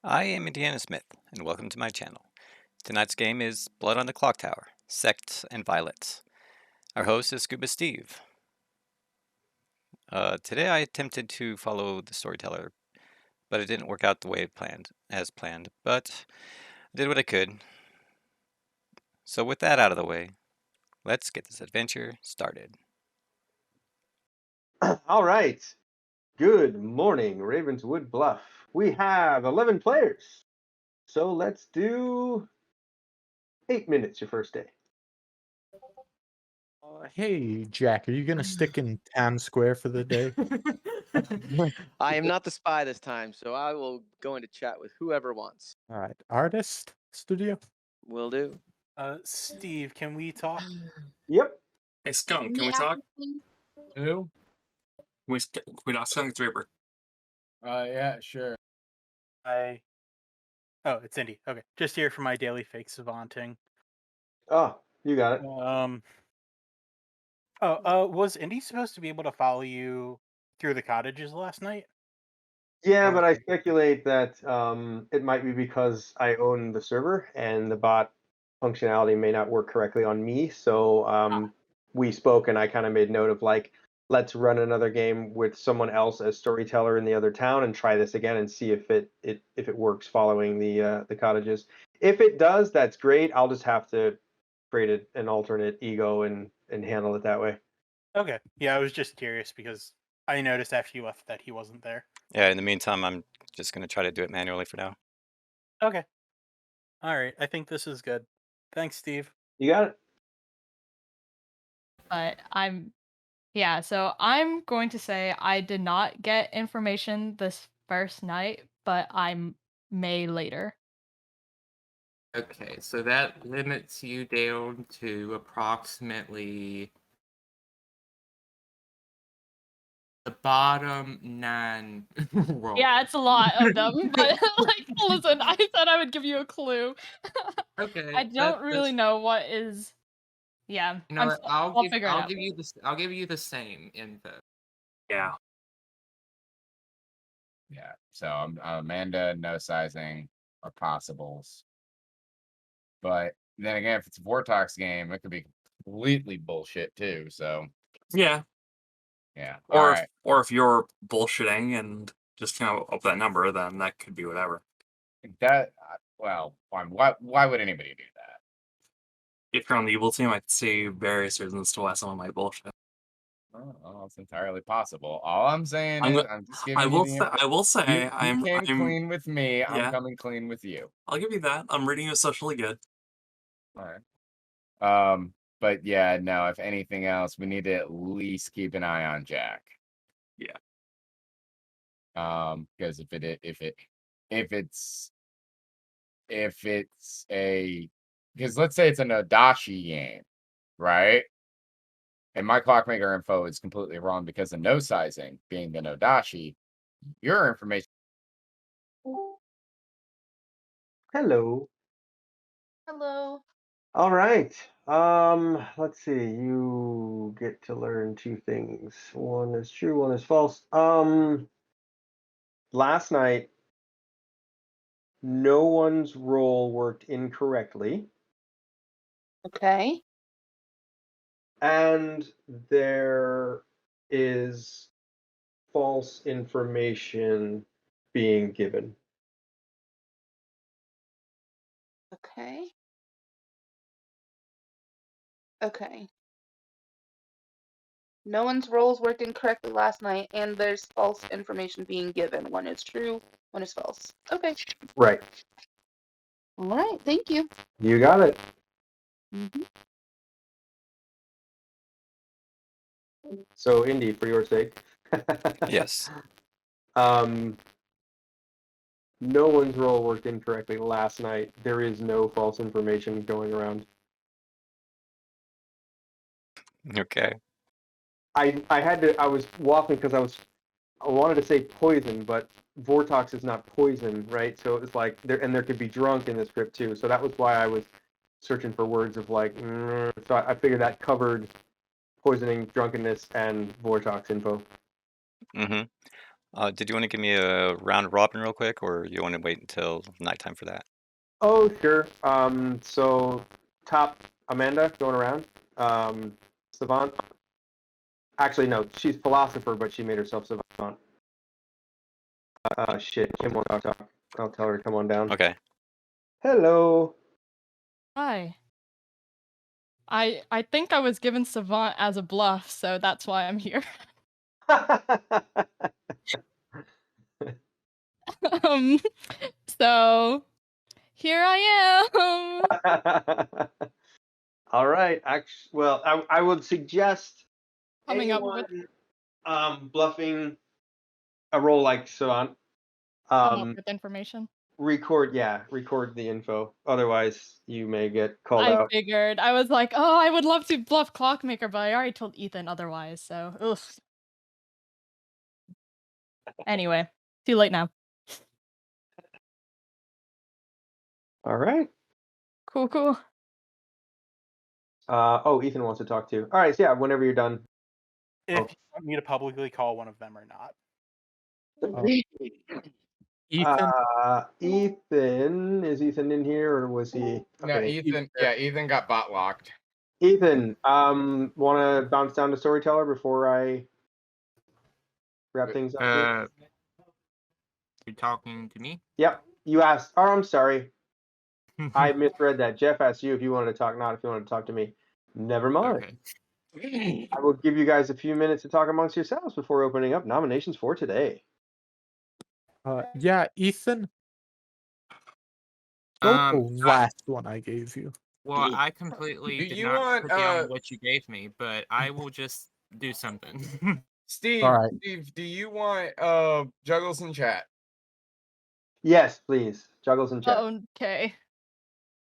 I am Indiana Smith, and welcome to my channel. Tonight's game is Blood on the Clocktower, Sects and Violets. Our host is Scuba Steve. Today I attempted to follow the Storyteller, but it didn't work out the way as planned, but I did what I could. So with that out of the way, let's get this adventure started. All right. Good morning, Ravenswood Bluff. We have 11 players. So let's do 8 minutes your first day. Hey, Jack, are you gonna stick in Town Square for the day? I am not the spy this time, so I will go into chat with whoever wants. All right, artist studio. Will do. Steve, can we talk? Yep. Hey, Skunk, can we talk? Who? Can we not Skunk's Reaper? Yeah, sure. Oh, it's Indy. Okay, just here for my daily fake savanting. Oh, you got it. Was Indy supposed to be able to follow you through the cottages last night? Yeah, but I speculate that it might be because I own the server and the bot functionality may not work correctly on me. So we spoke and I kind of made note of let's run another game with someone else as storyteller in the other town and try this again and see if it works following the cottages. If it does, that's great. I'll just have to create an alternate ego and handle it that way. Okay, yeah, I was just curious because I noticed after you left that he wasn't there. Yeah, in the meantime, I'm just going to try to do it manually for now. Okay. All right, I think this is good. Thanks, Steve. You got it. But so I'm going to say I did not get information this first night, but I may later. Okay, so that limits you down to approximately the bottom 9 rolls. Yeah, it's a lot of them, but listen, I said I would give you a clue. Okay. I don't really know what is. Yeah, You know what? I'll figure it out. I'll give you the same info. Yeah. Yeah. So Amanda, no sizing are possibles. But then again, if it's a Vortox game, it could be completely bullshit too. So Yeah. yeah. Or if you're bullshitting and just kind of up that number, then that could be whatever. Well, fine. Why would anybody do that? If you're on the evil team, I'd see various reasons to why someone might bullshit. Oh, it's entirely possible. All I'm saying is, I'm just giving you the I will say, you I'm clean with me. Yeah. I'm coming clean with you. I'll give you that. I'm reading you socially good. All right. But yeah, no. If anything else, we need to at least keep an eye on Jack. Yeah. Because if it's a, because let's say it's an Odashi game, right? And my clockmaker info is completely wrong because of no sizing being the Nodashi. Your information. Hello. Hello. All right. Let's see. You get to learn 2 things. One is true, one is false. Last night, no one's roll worked incorrectly, Okay. and there is false information being given. Okay. Okay. No one's rolls worked incorrectly last night, and there's false information being given. One is true, one is false. Okay. Right. All right. Thank you. You got it. Mm-hmm. So, Indy, for your sake. Yes. No one's roll worked incorrectly last night. There is no false information going around. Okay. I was walking because I wanted to say poison, but Vortox is not poison, right? So it was like there could be drunk in the script too. So that was why I was searching for words of so I figured that covered poisoning, drunkenness, and Vortox info. Mm-hmm. Did you want to give me a round robin real quick, or you want to wait until nighttime for that? Oh, sure. So top Amanda going around. Savant. Actually, no, she's philosopher, but she made herself savant. Shit, Kim won't talk. I'll tell her to come on down. Okay. Hello. Hi. I think I was given savant as a bluff, so that's why I'm here. um, so here I am. All right. Well, I would suggest Coming up anyone with bluffing a roll like savant. come up with information. Record the info. Otherwise, you may get called I out. figured. I was like, oh, I would love to bluff Clockmaker, but I already told Ethan otherwise, so ugh. Anyway, too late now. All right. Cool. Oh, Ethan wants to talk too. All right, so yeah, whenever you're done. If you want me to publicly call one of them or not. Ethan, Ethan, is Ethan in here or was he? No, Ethan. Yeah, Ethan got bot locked. Ethan, want to bounce down to Storyteller before I wrap things up here? You're talking to me? Yep, you asked. Oh, I'm sorry. I misread that. Jeff asked you if you wanted to talk, not if you wanted to talk to me. Never mind. Okay. I will give you guys a few minutes to talk amongst yourselves before opening up nominations for today. yeah, Ethan. Go the last one I gave you. Well, I completely Do did you not want, put down what you gave me, but I will just do something. Steve, Alright. Steve, do you want juggles in chat? Yes, please. Juggles in chat. Okay.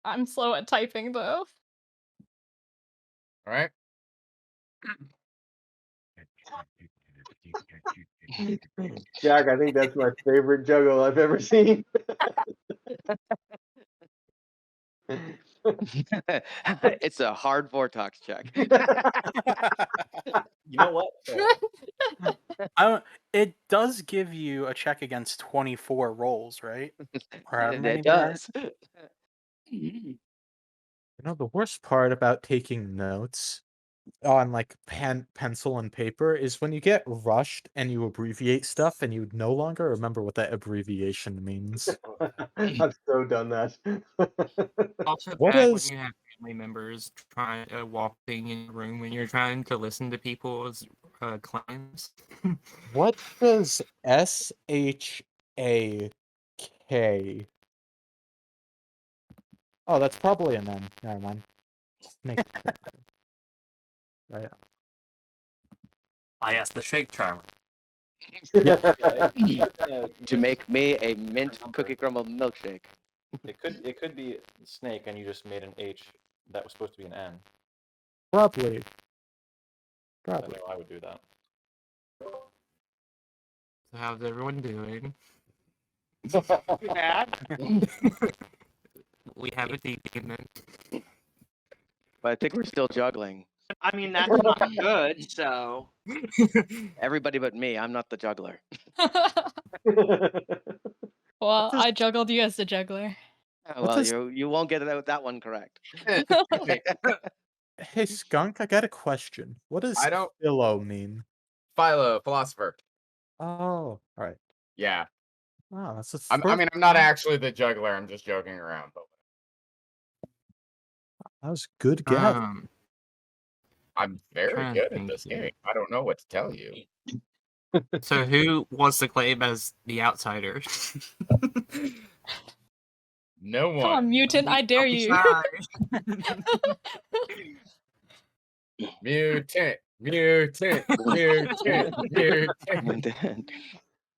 I'm slow at typing though. All right. Jack, I think that's my favorite juggle I've ever seen. It's a hard Vortox check. You know what? It does give you a check against 24 rolls, right? Or however many It there are. does. You know, the worst part about taking notes on like pencil and paper is when you get rushed and you abbreviate stuff and you no longer remember what that abbreviation means. I've so done that. Also What bad is- when you have family members trying walking in your room when you're trying to listen to people's claims. What does SHAK? Oh, that's probably an N. Never mind. Make right. I asked the shake charmer. To make me a mint cookie crumble milkshake. It could be snake, and you just made an H that was supposed to be an N. Probably. I Probably. know I would do that. So how's everyone doing? We have a demon. But I think we're still juggling. I mean, that's not good, so. Everybody but me. I'm not the juggler. Well, I juggled you as the juggler. Well, you won't get that one correct. Hey, Skunk, I got a question. What does I don't- philo mean? Philo, philosopher. Oh, alright. Yeah. Wow, that's the I first mean, I'm not time- actually the juggler. I'm just joking around. But That was a good guess. I'm very Trying to good at think this here. game. I don't know what to tell you. So who wants to claim as the outsider? No one. Come on, mutant, I dare you. Mutant.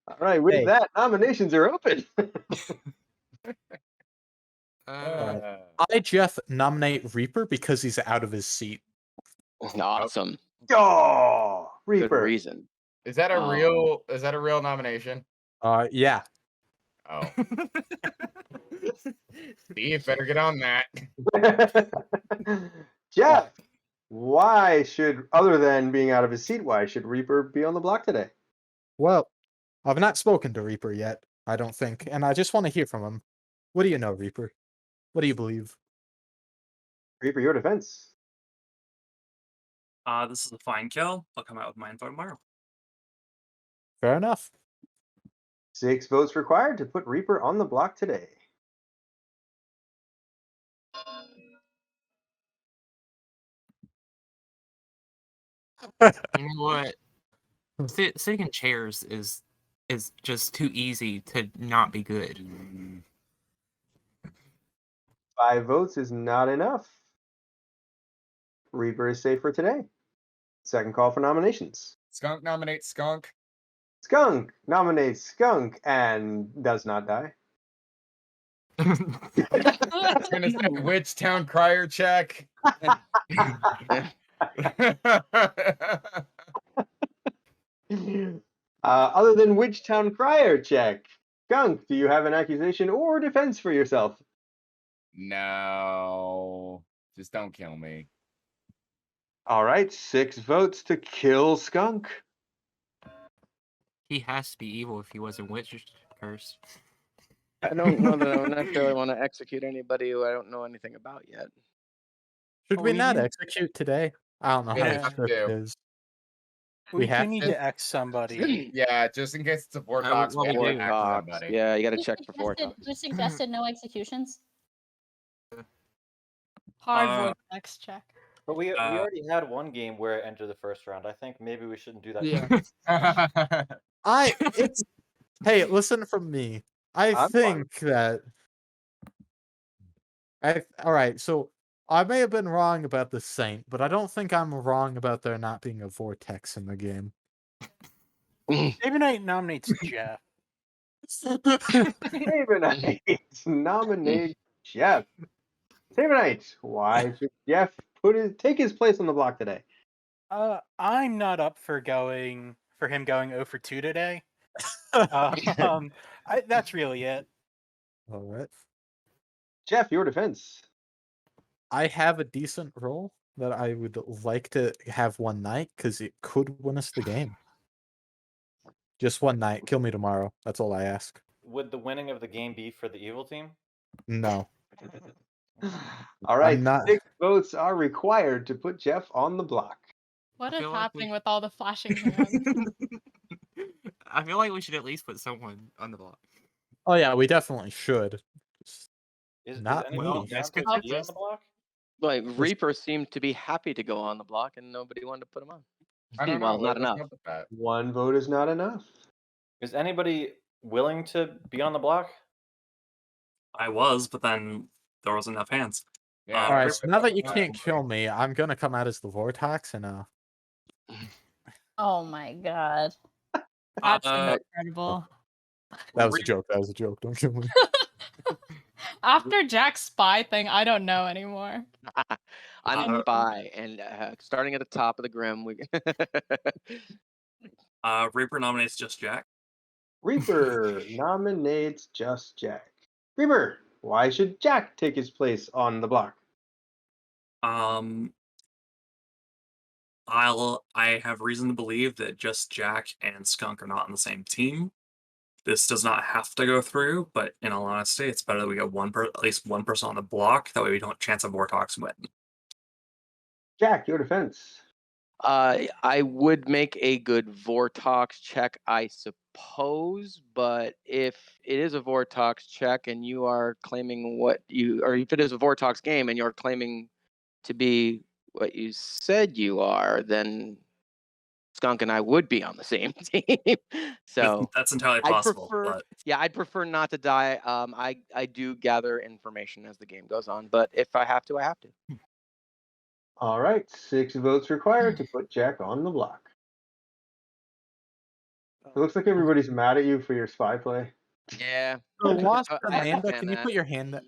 All right, with that, nominations are open. I, Jeff, nominate Reaper because he's out of his seat. Awesome. Oh, Good Reaper. reason. Is that a real? Is that a real nomination? Yeah. Oh. Steve, better get on that. Jeff, why should, other than being out of his seat, why should Reaper be on the block today? Well, I've not spoken to Reaper yet, I don't think, and I just want to hear from him. What do you know, Reaper? What do you believe? Reaper, your defense. This is a fine kill. I'll come out with my info tomorrow. Fair enough. 6 votes required to put Reaper on the block today. You know what? Sitting in chairs is just too easy to not be good. 5 votes is not enough. Reaper is safe for today. Second call for nominations. Skunk nominates Skunk. Skunk nominates Skunk and does not die. I was gonna say Witch Town Crier check. Other than Witchtown Crier check, Skunk, do you have an accusation or defense for yourself? No, just don't kill me. All right, 6 votes to kill Skunk. He has to be evil if he wasn't witch cursed. I don't know that I would necessarily want to execute anybody who I don't know anything about yet. Should we We not need- execute today? I don't know We how have the script to. is. We We do have need to? to X somebody. Yeah, just in case it's a Vortox, what we we have do. to act somebody. Yeah, you got to check for Suggested- Vortox. Who suggested no executions? Hard Uh, vortex check. But we Uh, already had one game where it entered the first round. I think maybe we shouldn't do that. Yeah. Hey, listen from me. I I'm think that all right, so I may have been wrong about the Saint, but I don't think I'm wrong about there not being a vortex in the game. Sabanite nominates Jeff. Sabanite nominate Jeff. Sabanite, why should Jeff take his place on the block today? I'm not up for him going 0 for 2 today. That's really it. All right. Jeff, your defense. I have a decent roll that I would like to have one night because it could win us the game. Just one night. Kill me tomorrow. That's all I ask. Would the winning of the game be for the evil team? No. All right, I'm not. 6 votes are required to put Jeff on the block. What is feel like happening with all the flashing hands? I feel like we should at least put someone on the block. Oh yeah, we definitely should. Is Not anyone me. down to That's be on the block? Like Reaper seemed to be happy to go on the block, and nobody wanted to put him on. I don't know. Well, not what's enough. up with that? 1 vote is not enough. Is anybody willing to be on the block? I was, but then there wasn't enough hands. Yeah, All right, that's so now that you what- can't kill me, I'm gonna come out as the Vortex and Oh my god. That's Uh, incredible. that was a joke. That was a joke. Don't kill me. After Jack's spy thing, I don't know anymore. I'm spy, and starting at the top of the grim, we. Reaper nominates just Jack. Reaper nominates just Jack. Reaper, why should Jack take his place on the block? I have reason to believe that just Jack and Skunk are not on the same team. This does not have to go through, but in all honesty, it's better that we get at least one person on the block. That way, we don't chance a Vortox win. Jack, your defense. I would make a good Vortox check, I suppose, but if it is a Vortox check and you are claiming or if it is a Vortox game and you're claiming to be what you said you are, then Skunk and I would be on the same team. So that's entirely possible. But I'd prefer not to die. I do gather information as the game goes on, but if I have to, I have to. All right, 6 votes required to put Jack on the block. It looks like everybody's mad at you for your spy play. Yeah. So Lost I Amanda, understand can you that. put your hand?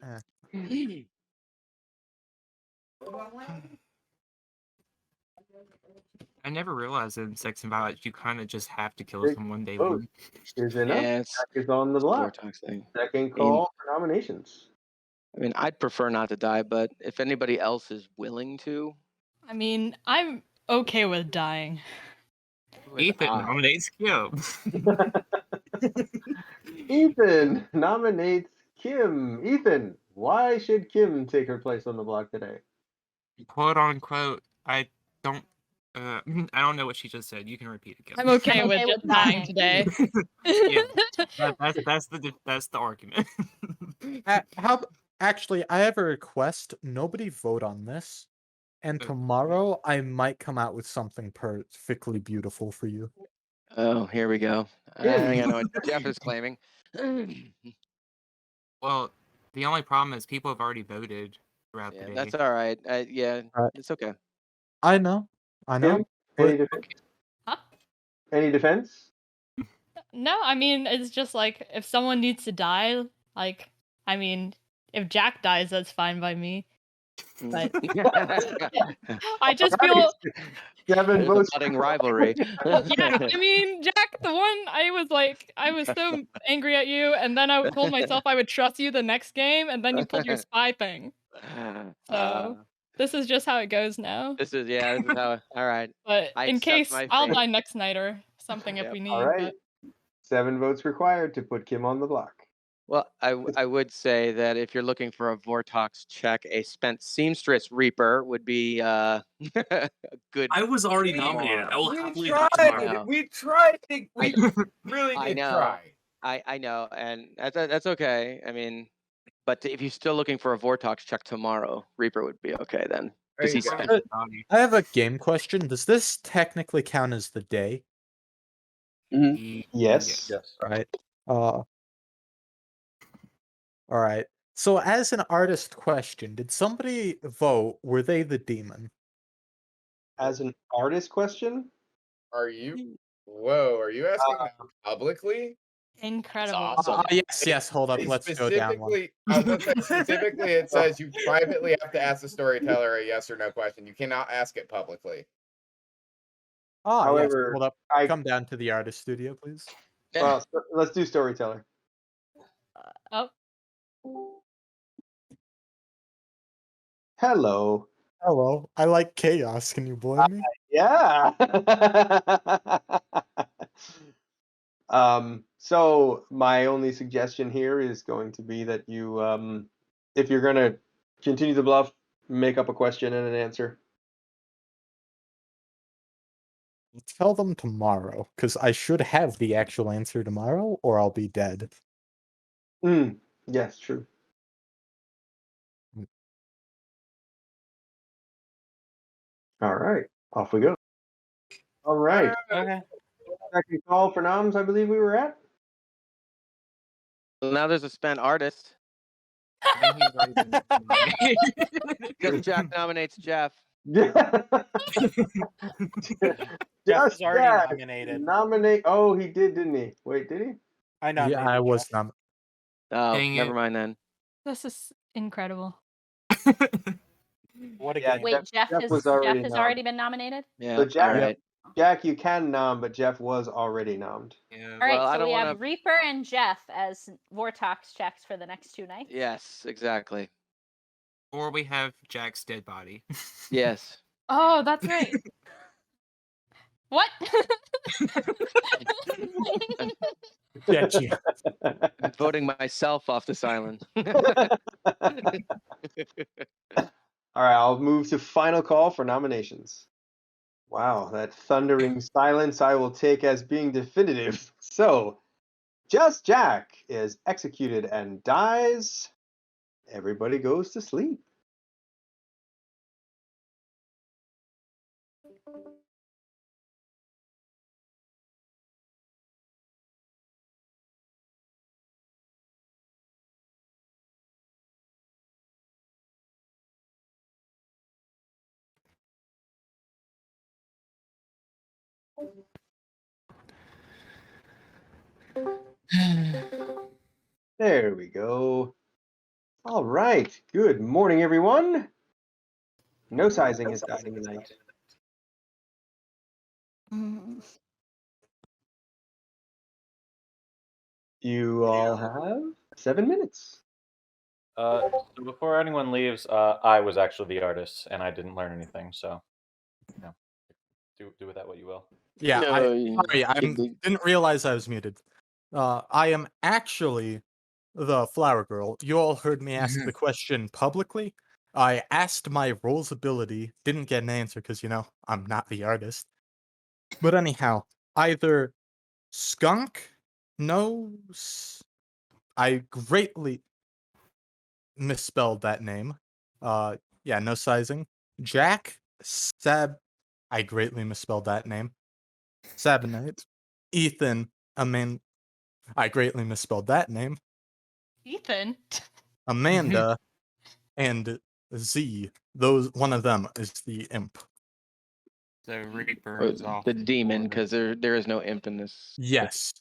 I never realized in Sex and Violence you kind of just have to kill Big someone day vote. one. Is enough. Yes. Jack is on the block. Vortox thing. Second call for nominations. I mean, I'd prefer not to die, but if anybody else is willing to, I mean, I'm okay with dying. Ethan nominates Skip. Ethan nominates Kim. Ethan, why should Kim take her place on the block today? Quote unquote, I don't know what she just said. You can repeat it, Kim. I'm okay I'm with okay just with dying dying. today. Yeah, that's the argument. Actually, I have a request. Nobody vote on this. And tomorrow I might come out with something perfectly beautiful for you. Oh, here we go. I think I know what Jeff is claiming. Well, the only problem is people have already voted throughout the Yeah, day. that's all right. Yeah, Alright. it's okay. I know. Kim, any But defense? Huh? Any defense? No, I mean, it's just like if someone needs to die, like, I mean, if Jack dies, that's fine by me. But I just feel 7 There's a votes. budding rivalry. yeah, I mean, Jack, the one I was so angry at you, and then I told myself I would trust you the next game, and then you pulled your spy thing. So this is just how it goes now. This is how. All right. But I in accept case my I'll fate. die next night or something if Yep. we need. All right. 7 votes required to put Kim on the block. Well, I would say that if you're looking for a Vortox check, a spent seamstress reaper would be a good. I was already nominated. I will We happily die tomorrow. tried. We tried. We really I did know. try. I know, and that's okay. I mean, but if you're still looking for a Vortox check tomorrow, Reaper would be okay then. Because he's spent. I have a game question. Does this technically count as the day? Yes. Right. All right. So, as an artist question, did somebody vote? Were they the demon? As an artist question? Are you? Whoa! Are you asking that publicly? Incredible. Yes. Hold up. Let's go down one. Specifically, I was gonna say specifically, it says you privately have to ask the storyteller a yes or no question. You cannot ask it publicly. Ah, yes. However, Hold up. Come down to the artist studio, please. Well, let's do storyteller. Oh. Hello. Hello. I like chaos. Can you blame me? Yeah. So my only suggestion here is going to be that you, if you're gonna continue the bluff, make up a question and an answer. Tell them tomorrow, because I should have the actual answer tomorrow, or I'll be dead. Yes, true. All right, off we go. All right. Okay. Second call for noms, I believe we were at. Well, now there's a spent artist. Because Jack nominates Jeff. Jeff is already Jack nominated. Nominate. Oh, he did, didn't he? Wait, did he? I nominated. Yeah, I was Jeff. not. Oh, Dang never it. mind then. This is incredible. What a Yeah, game. Wait, Jeff Jeff has was already has nommed. already been nominated? Yeah. So Jack, all right. Jack, you can nom, but Jeff was already nommed. Yeah. All right, Well, I so don't we wanna- have Reaper and Jeff as Vortox checks for the next 2 nights. Yes, exactly. Or we have Jack's dead body. Yes. Oh, that's right. What? I'm voting myself off this island. All right, I'll move to final call for nominations. Wow, that thundering silence I will take as being definitive. So, Just Jack is executed and dies. Everybody goes to sleep. There we go. All right. Good morning, everyone. No sizing is dying tonight. You all have 7 minutes. So before anyone leaves, I was actually the artist, and I didn't learn anything. So, you know, do with that what you will. Yeah, No, sorry, I didn't realize I was muted. I am actually the flower girl. You all heard me ask the question publicly. I asked my role's ability, didn't get an answer because, I'm not the artist. But anyhow, either skunk, nose. I greatly misspelled that name. Yeah, no sizing. Jack, I greatly misspelled that name. Sabinite. Ethan, I greatly misspelled that name. Ethan. Amanda, and Z. One of them is the imp. The Reaper Or is off. the demon, because there is no imp in this. Yes.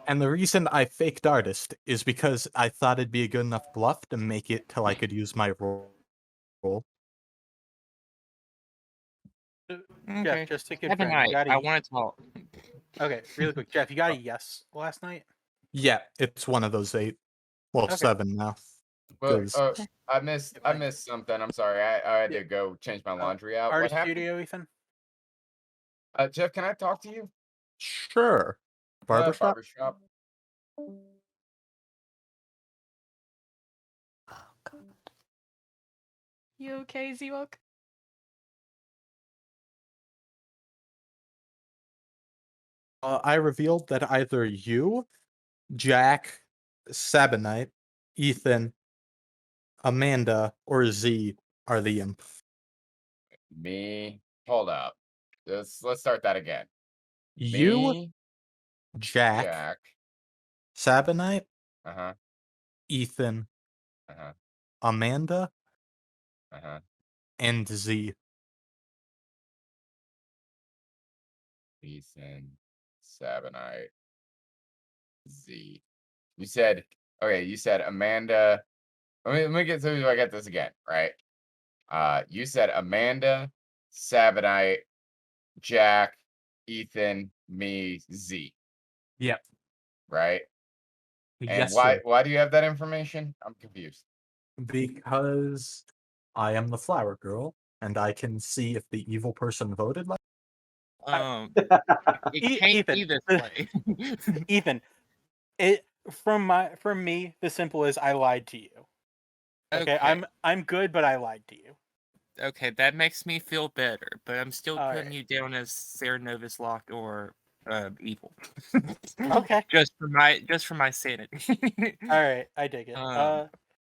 And the reason I faked artist is because I thought it'd be a good enough bluff to make it till I could use my role. Jeff, Okay. just to Have a confirm, you night. got I a want to talk. okay, really quick, Jeff, you got a yes last night. Yeah, it's one of those 8. Well, Okay. 7 now. Well, 'cause- I missed something. I'm sorry. I had to go change my laundry out. What Artist happened? studio, Ethan. Jeff, can I talk to you? Sure. Barbershop? Barbershop. You okay, Zewok? I revealed that either you, Jack, Sabinite, Ethan, Amanda, or Z are the imp. Me. Hold up. Let's start that again. You, Me, Jack, Jack. Sabinite, Uh-huh. Ethan, Uh-huh. Amanda, Uh-huh. and Z. Ethan, Sabinite, Z. You said Amanda. Let me get so I get this again, right? You said Amanda, Sabinite, Jack, Ethan, me, Z. Yep. Right? And Yes, sir. why do you have that information? I'm confused. Because I am the flower girl, and I can see if the evil person voted like. It can't Ethan, be this way. Ethan, from me, the simple is I lied to you. Okay, I'm good, but I lied to you. Okay, that makes me feel better, but I'm still All putting right. you down as Sarah Novus locked or evil. Okay. Just for my sanity. All right, I dig it.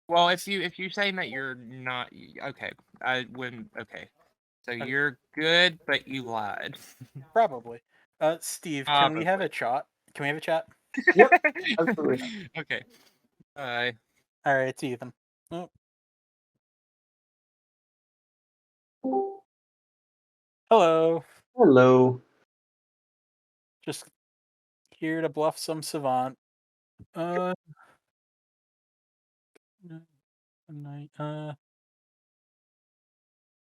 Well, if you saying that you're not okay, I wouldn't. Okay, so you're good, but you lied. Probably. Steve, can we have a chat? Can we have a chat? Yep, absolutely. Okay. Bye. All right, it's Ethan. Oh. Hello. Hello. Just here to bluff some savant.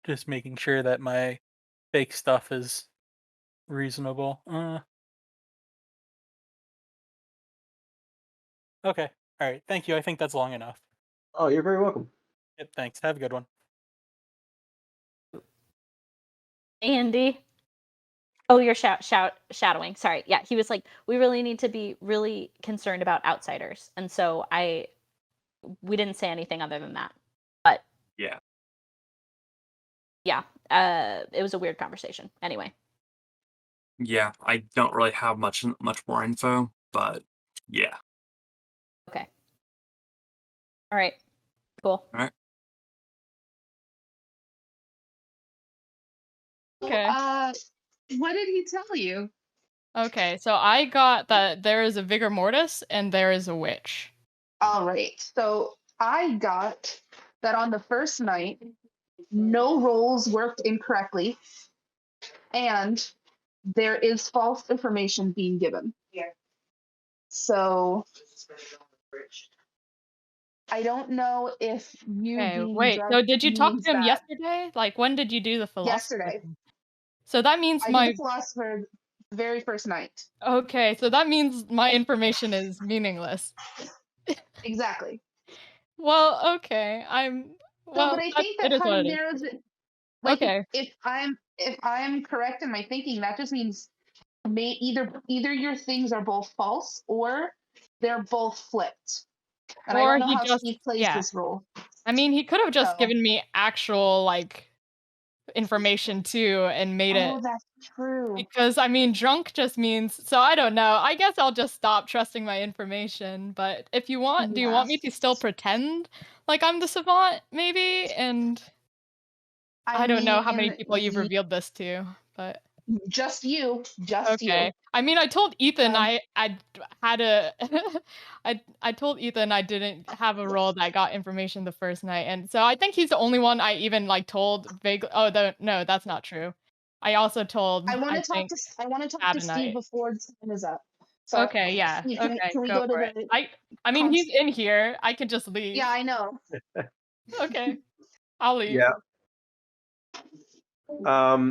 Just making sure that my fake stuff is reasonable. Okay. All right. Thank you. I think that's long enough. Oh, you're very welcome. Yep. Thanks. Have a good one. Andy. Oh, you're shadowing. Sorry. Yeah, he was like, we really need to be really concerned about outsiders, and so we didn't say anything other than that. But Yeah. yeah, it was a weird conversation. Anyway. Yeah, I don't really have much more info, but yeah. Okay. All right. Cool. All right. Okay. What did he tell you? Okay, so I got that there is a vigor mortis and there is a witch. All right. So I got that on the first night, no rolls worked incorrectly, and there is false information being given. Yeah. So I don't know if you Okay, being wait. drunk So did you talk means to him that yesterday? Like when did you do the philosopher? yesterday. So that means I did my the philosopher the very first night. Okay, so that means my information is meaningless. Exactly. Well, okay. So, but I think it that is what kind of it is. narrows it. Like, Okay. if I'm correct in my thinking, that just means either your things are both false or they're both flipped. And I Or don't know he how just Steve plays yeah. this role. I mean, he could have just So. given me actual like information too and made it. Oh, that's true. Because I mean, drunk just means so I don't know. I guess I'll just stop trusting my information. But if you want, do you want me to still pretend like I'm the savant, maybe? And I don't know how many people you've revealed this to, but just you. okay. I mean, I told Ethan Um, I had a I told Ethan I didn't have a role that got information the first night, and so I think he's the only one I even like told vaguely. Oh, no, that's not true. I also told I want I to talk think to Steve Adonai. before time is up. So Okay, yeah. Steve, Okay, can we go go to for it. the I mean, he's in here. I could just leave. Yeah, I know. Okay, I'll leave. Yeah.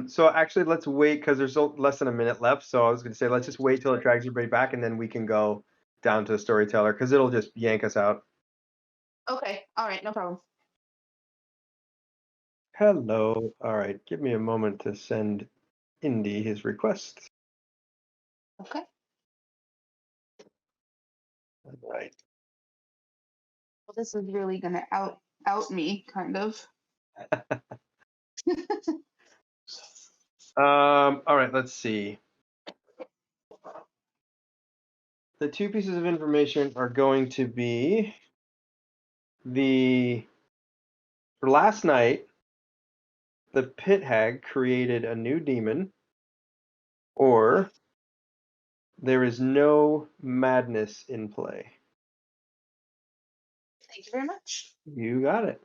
So actually, let's wait because there's less than a minute left. So I was going to say, let's just wait till it drags everybody back, and then we can go down to the storyteller because it'll just yank us out. Okay. All right. No problem. Hello. All right. Give me a moment to send Indy his request. Okay. All right. Well, this is really gonna out me, kind of. All right. Let's see. The two pieces of information are going to be for last night, the pit hag created a new demon, or there is no madness in play. Thank you very much. You got it.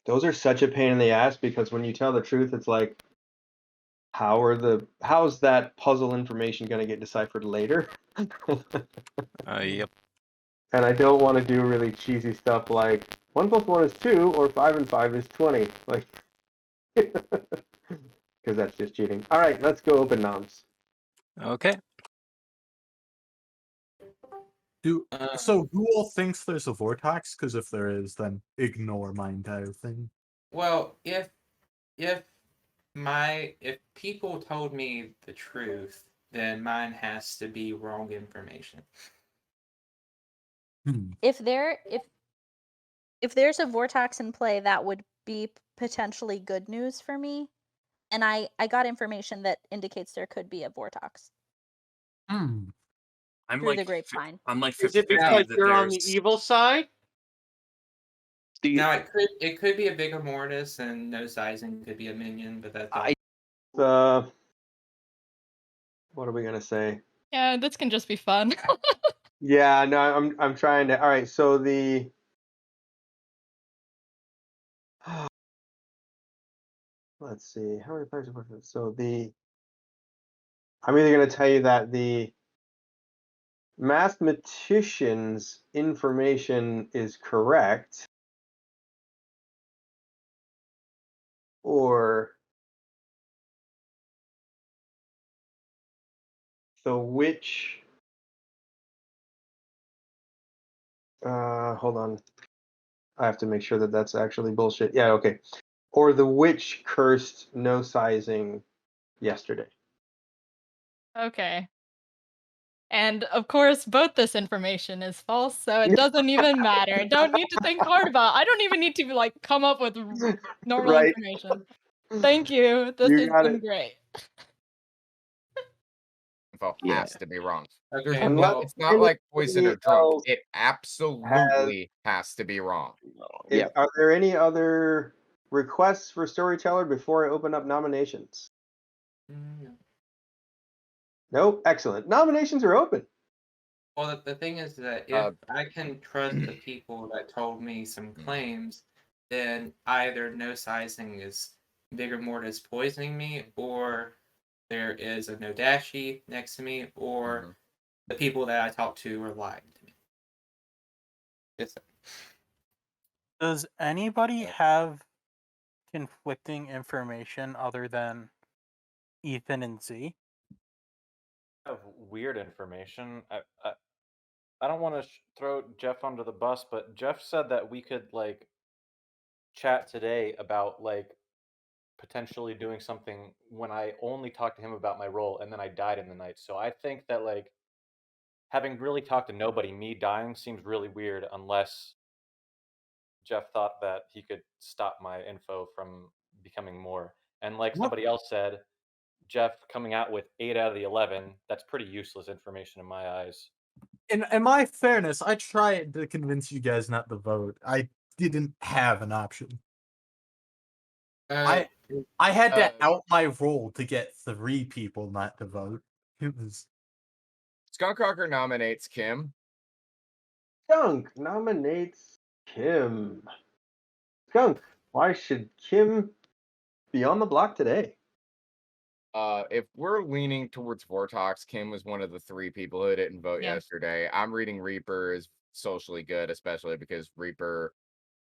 Those are such a pain in the ass because when you tell the truth, it's like, how's that puzzle information going to get deciphered later? Yep. And I don't want to do really cheesy stuff like 1 + 1 is 2 or 5 and 5 is 20. Like, because that's just cheating. All right, let's go open noms. Okay. So who all thinks there's a vortex? Because if there is, then ignore my entire thing. Well, if people told me the truth, then mine has to be wrong information. If there's a vortex in play, that would be potentially good news for me. And I got information that indicates there could be a vortex I'm through like the grapevine. I'm like Is it 50-50 because that you're on the there's evil side? Now it could be a bigger mortis and no sizing could be a minion, but that's What are we gonna say? Yeah, this can just be fun. Yeah, no, I'm trying to. All right, so let's see, how many players are working? So I'm either gonna tell you that the mathematician's information is correct, or the witch. Hold on. I have to make sure that that's actually bullshit. Yeah, okay. Or the witch cursed no sizing yesterday. Okay. And of course, both this information is false, so it doesn't even matter. Don't need to think hard about. I don't even need to like come up with normal Right. information. Thank you. This You has got been it. great. Info has to be wrong. There's Okay, no, well, it's not like poison or anybody drunk. else It absolutely has to be wrong. Are there any other requests for storyteller before I open up nominations? Nope. Excellent. Nominations are open. Well, the thing is that if I can trust the people that told me some claims, then either no sizing is vigor mortis poisoning me, or there is a Nodashi next to me, or the people that I talked to are lying to me. Does anybody have conflicting information other than Ethan and Z? I have weird information. I don't want to throw Jeff under the bus, but Jeff said that we could like chat today about like potentially doing something when I only talked to him about my role and then I died in the night. So I think that like having really talked to nobody, me dying seems really weird unless Jeff thought that he could stop my info from becoming more. And like What? somebody else said, Jeff coming out with 8 out of the 11, that's pretty useless information in my eyes. In my fairness, I tried to convince you guys not to vote. I didn't have an option. I had to out my role to get 3 people not to vote. It was Skunkrocker nominates Kim. Skunk nominates Kim. Skunk, why should Kim be on the block today? If we're leaning towards Vortox, Kim was one of the 3 people who didn't vote Yeah. yesterday. I'm reading Reaper is socially good, especially because Reaper,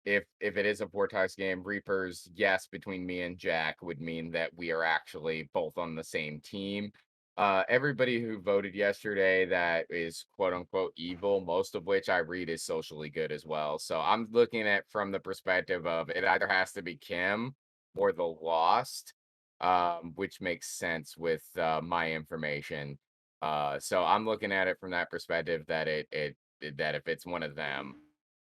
if it is a Vortox game, Reaper's yes between me and Jack would mean that we are actually both on the same team. Everybody who voted yesterday that is quote unquote evil, most of which I read is socially good as well. So I'm looking at from the perspective of it either has to be Kim or the Lost, which makes sense with my information. So I'm looking at it from that perspective that that if it's one of them,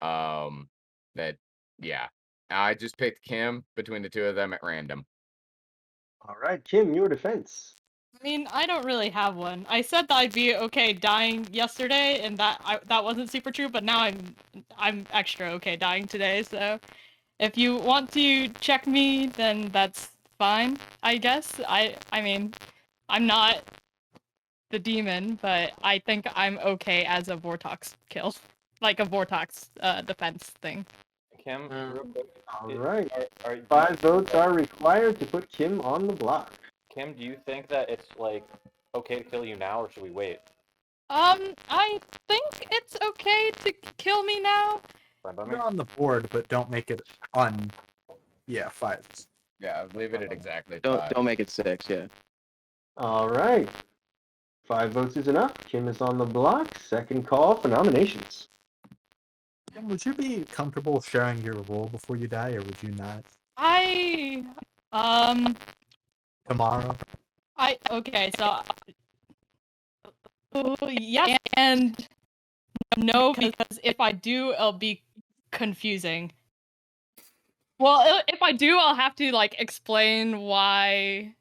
that yeah, I just picked Kim between the 2 of them at random. All right, Kim, your defense. I mean, I don't really have one. I said that I'd be okay dying yesterday, and that wasn't super true. But now I'm extra okay dying today. So, if you want to check me, then that's fine. I guess. I mean, I'm not the demon, but I think I'm okay as a Vortox kill, like a Vortox defense thing. Kim, real quick. All right. Are 5 votes are required to put Kim on the block. Kim, do you think that it's like okay to kill you now, or should we wait? I think it's okay to kill me now. Fine by me. you're on the board, but don't make it on. Yeah, 5. Yeah, leave it at exactly Don't 5. don't make it 6. Yeah. All right. 5 votes is enough. Kim is on the block. Second call for nominations. Would you be comfortable sharing your role before you die, or would you not? Tomorrow. Okay, so yes and no, because if I do, it'll be confusing. Well, if I do, I'll have to like explain why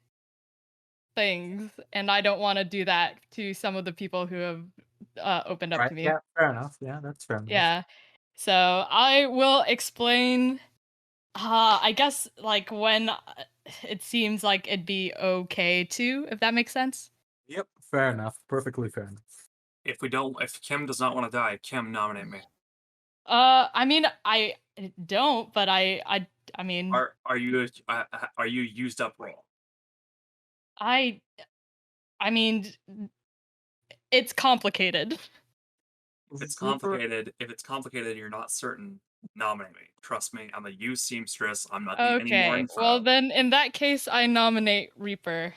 things, and I don't want to do that to some of the people who have opened up Right. to me. Yeah, fair enough. Yeah, that's fair enough. Yeah. So I will explain. I guess like when it seems like it'd be okay to, if that makes sense. Yep, fair enough. Perfectly fair enough. If Kim does not want to die, Kim, nominate me. I mean, I don't, but I mean, Are you used up role? I mean, it's complicated. If it's complicated, and you're not certain, nominate me. Trust me, I'm a used seamstress. I'm not need any more Okay, info. well then, in that case, I nominate Reaper.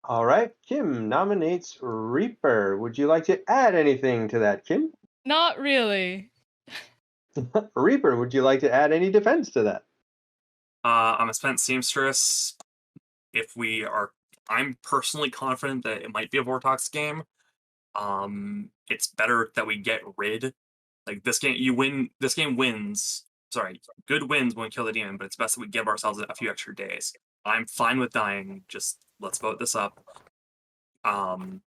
All right. Kim nominates Reaper. Would you like to add anything to that, Kim? Not really. Reaper, would you like to add any defense to that? I'm a spent seamstress. I'm personally confident that it might be a Vortox game. It's better that we get rid. Like this game, you win. This game wins. Sorry, good wins when we kill the demon, but it's best that we give ourselves a few extra days. I'm fine with dying. Just let's vote this up. I'm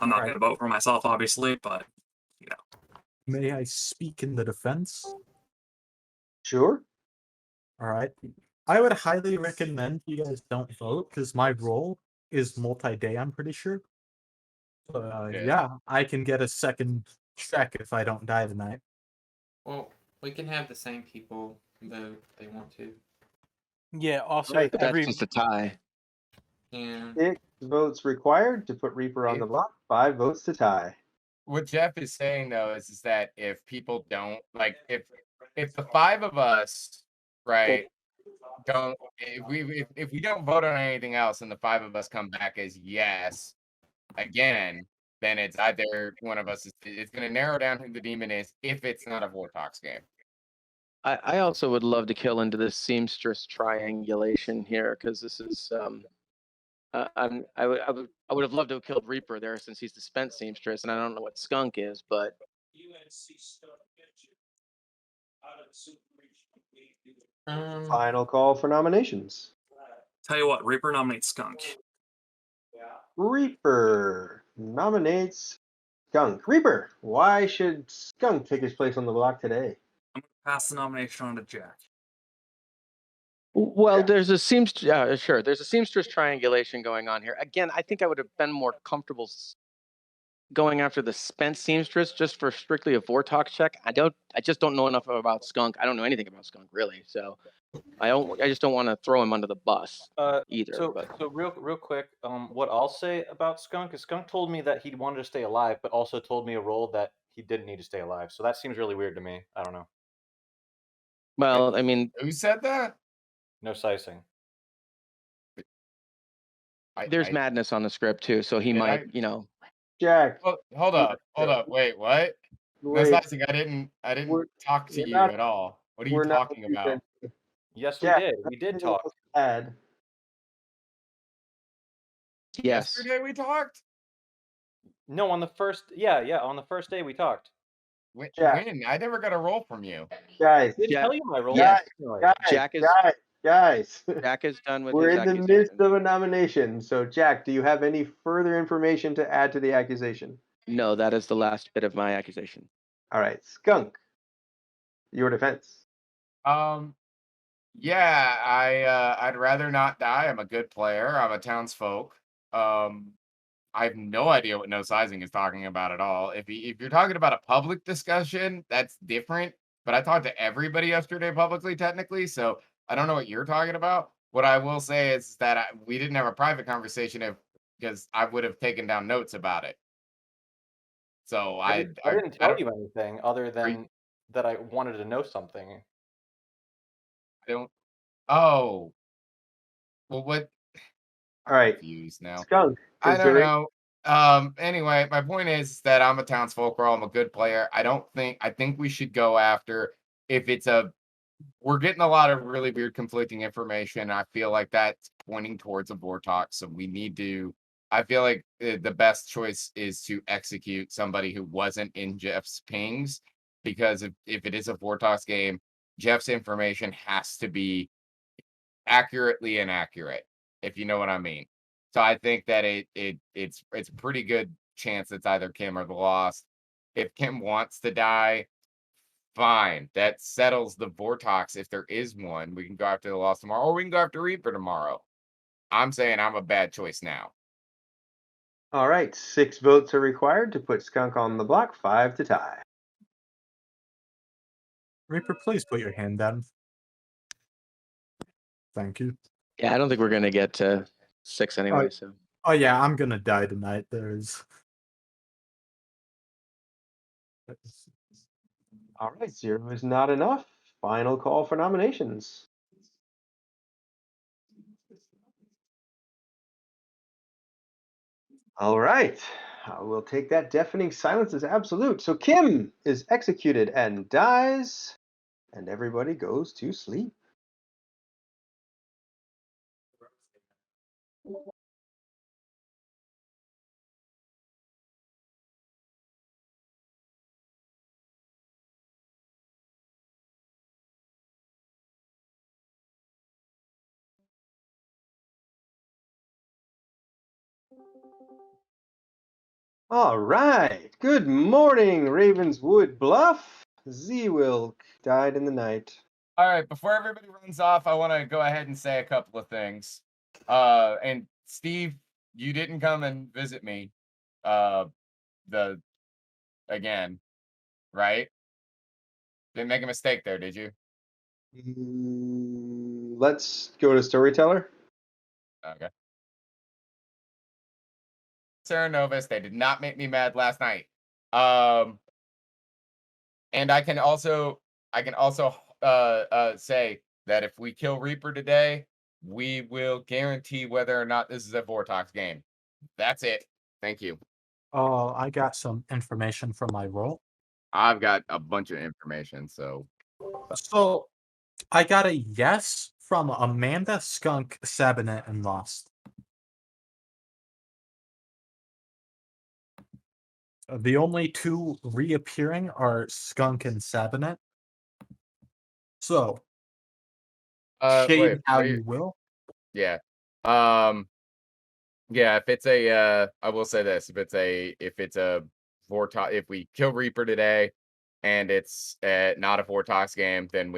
not going to vote for myself, obviously, but you know. May I speak in the defense? Sure. All right. I would highly recommend you guys don't vote because my role is multi-day, I'm pretty sure. Yeah, I can get a second check if I don't die tonight. Well, we can have the same people vote if they want to. Yeah, also Right. That's just a tie. Yeah. 6 votes required to put Reaper on the block. 5 votes to tie. What Jeff is saying though is that if people don't like if the 5 of us, right, don't if we don't vote on anything else and the 5 of us come back as yes again, then it's either one of us it's going to narrow down who the demon is if it's not a Vortox game. I also would love to kill into this seamstress triangulation here because this is I would have loved to have killed Reaper there since he's the spent seamstress, and I don't know what skunk is, but Final call for nominations. Tell you what, Reaper nominates Skunk. Reaper nominates Skunk. Reaper, why should Skunk take his place on the block today? I'm gonna pass the nomination on to Jack. well, there's a seamstress. Sure, there's a seamstress triangulation going on here. Again, I think I would have been more comfortable going after the spent seamstress just for strictly a Vortox check. I just don't know enough about Skunk. I don't know anything about Skunk really, so I just don't want to throw him under the bus either. So but real quick, what I'll say about Skunk is Skunk told me that he wanted to stay alive, but also told me a role that he didn't need to stay alive. So that seems really weird to me. I don't know. well, I mean, Who said that? No sizing. there's madness on the script too, so he might, Jack. Oh, hold up. Wait, what? No Wait. sizing. I didn't talk to we're you not- at all. What are you we're not talking about? Yes, Jack, we did. We did talk. Add. Yes. Yesterday we talked? No, on the first. Yeah, on the first day we talked. When? Jack. I never got a roll from you. Guys. I didn't tell you my role. Yes. Guys, Jack is done with We're his in the accusation. midst of a nomination. So, Jack, do you have any further information to add to the accusation? No, that is the last bit of my accusation. All right, Skunk, your defense. Yeah, I'd rather not die. I'm a good player. I'm a townsfolk. I have no idea what no sizing is talking about at all. If you're talking about a public discussion, that's different. But I talked to everybody yesterday publicly, technically, so I don't know what you're talking about. What I will say is that we didn't have a private conversation because I would have taken down notes about it. So I didn't tell you anything other than that I wanted to know something. I don't. Oh. Well, what? All right. Confused now. Skunk. I don't know. Anyway, my point is that I'm a townsfolk role. I'm a good player. I think we should go after if it's we're getting a lot of really weird conflicting information. I feel like that's pointing towards a Vortox. So I feel like the best choice is to execute somebody who wasn't in Jeff's pings, because if it is a Vortox game, Jeff's information has to be accurately inaccurate, if you know what I mean. So I think that it's a pretty good chance it's either Kim or the Lost. If Kim wants to die, fine. That settles the Vortox. If there is one, we can go after the Lost tomorrow, or we can go after Reaper tomorrow. I'm saying I'm a bad choice now. All right, 6 votes are required to put Skunk on the block, 5 to tie. Reaper, please put your hand down. Thank you. Yeah, I don't think we're gonna get to 6 anyway. So. Oh yeah, I'm gonna die tonight. There's. All right, 0 is not enough. Final call for nominations. All right, we'll take that deafening silence as absolute. So Kim is executed and dies, and everybody goes to sleep. All right. Good morning, Ravenswood Bluff. Z-Wilk died in the night. All right, before everybody runs off, I want to go ahead and say a couple of things. And Steve, you didn't come and visit me again, right? Didn't make a mistake there, did you? Let's go to Storyteller. Okay. Sarah Novus, they did not make me mad last night. And I can also say that if we kill Reaper today, we will guarantee whether or not this is a Vortox game. That's it. Thank you. Oh, I got some information from my role. I've got a bunch of information, so So, I got a yes from Amanda, Skunk, Sabinet, and Lost. The only two reappearing are Skunk and Sabinet. So, shade how you will. Yeah. Yeah, if it's a I will say this, if it's a Vortox, if we kill Reaper today and it's not a Vortox game, then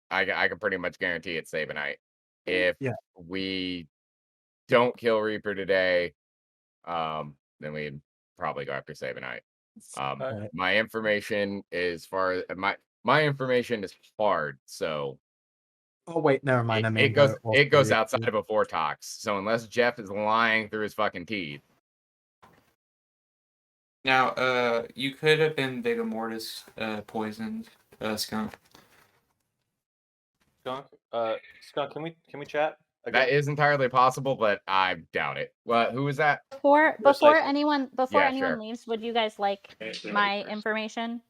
I can pretty much guarantee it's Sabanite. If we don't kill Reaper today, then we'd probably go after Sabanite. My information is my information is hard, so Oh wait, never mind. it goes outside of a Vortox. So unless Jeff is lying through his fucking teeth. Now, you could have been Vigor Mortis poisoned, Skunk. Skunk, can we chat again? That is entirely possible, but I doubt it. Well, who was that? Before anyone sure. leaves, would you guys like my information?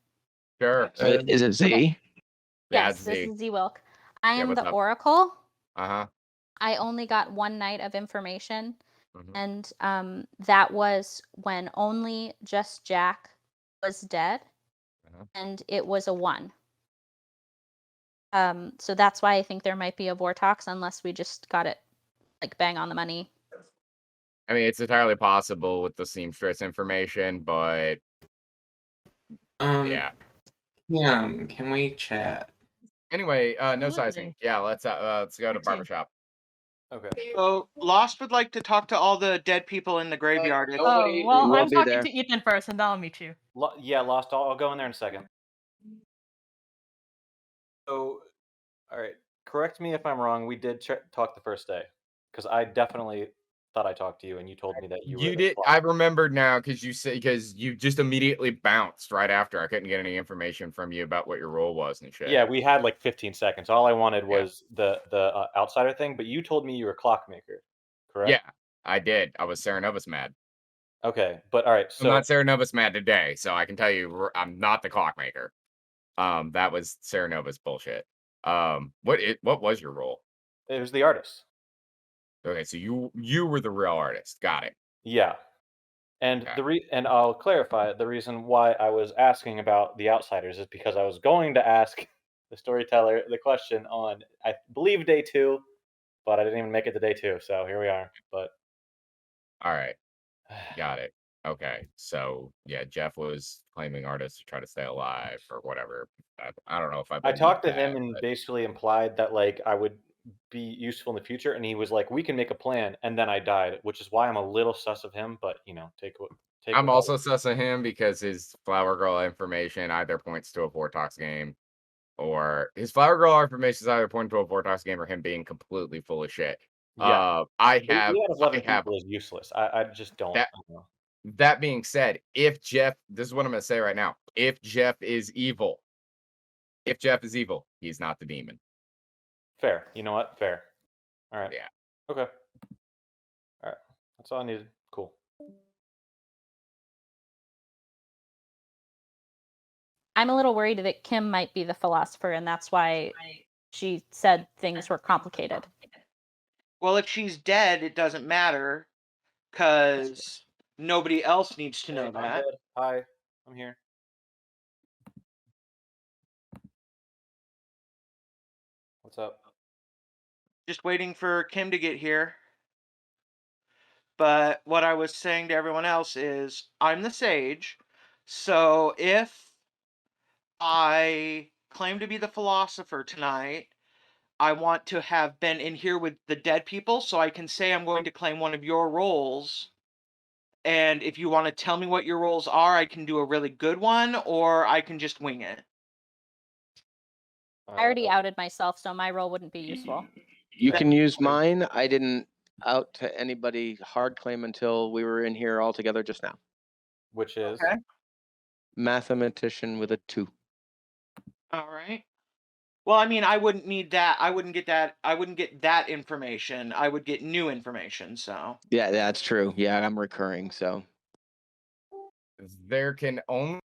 Sure. Is it Z? Yeah, Yes, it's this Z. is Z Wilk. I am what's the up? Oracle. Uh-huh. I only got one night of information, and that was when only just Jack was dead, and it was a 1. So that's why I think there might be a Vortox, unless we just got it like bang on the money. I mean, it's entirely possible with the seamstress information, but yeah. Yeah, can we chat? Anyway, no sizing. Yeah, let's go to barbershop. Okay. So Lost would like to talk to all the dead people in the graveyard. Oh, well, I'm talking to Ethan first, and then I'll meet you. Yeah, Lost. I'll go in there in a second. So, all right. Correct me if I'm wrong. We did talk the first day, because I definitely thought I talked to you, and you told me that you were. You did. I remembered now because you just immediately bounced right after. I couldn't get any information from you about what your role was and shit. Yeah, we had like 15 seconds. All I wanted was the outsider thing, but you told me you were a clockmaker, correct? Yeah, I did. I was Serenovus mad. Okay, but all right. So I'm not Serenovus mad today, so I can tell you I'm not the clockmaker. That was Serenovus bullshit. What was your role? It was the artist. Okay, so you were the real artist. Got it. Yeah. And and I'll clarify the reason why I was asking about the outsiders is because I was going to ask the storyteller the question on, I believe, day 2, but I didn't even make it to day 2, so here we are. But all right, got it. Okay, so yeah, Jeff was claiming artists to try to stay alive or whatever. I don't know if I talked to him and basically implied that like I would be useful in the future, and he was like, "We can make a plan," and then I died, which is why I'm a little sus of him. But you know, I'm also sus of him because his Flower Girl information either points to a Vortox game, or his Flower Girl information is either pointing to a Vortox game or him being completely full of shit. Yeah, I have people is useless. I just don't. That being said, if Jeff, this is what I'm going to say right now. If Jeff is evil, he's not the demon. Fair. You know what? Fair. All right. Yeah. Okay. All right. That's all I needed. Cool. I'm a little worried that Kim might be the philosopher, and that's why she said things were complicated. Well, if she's dead, it doesn't matter, because nobody else needs to know that. Hi, I'm here. What's up? Just waiting for Kim to get here. But what I was saying to everyone else is, I'm the sage, so if I claim to be the philosopher tonight, I want to have been in here with the dead people, so I can say I'm going to claim one of your roles. And if you want to tell me what your roles are, I can do a really good one, or I can just wing it. I already outed myself, so my role wouldn't be useful. You can use mine. I didn't out to anybody hard claim until we were in here all together just now. Which is? Okay. Mathematician with a 2. All right. Well, I mean, I wouldn't need that. I wouldn't get that. I wouldn't get that information. I would get new information, so. Yeah, that's true. Yeah, I'm recurring, so. There can only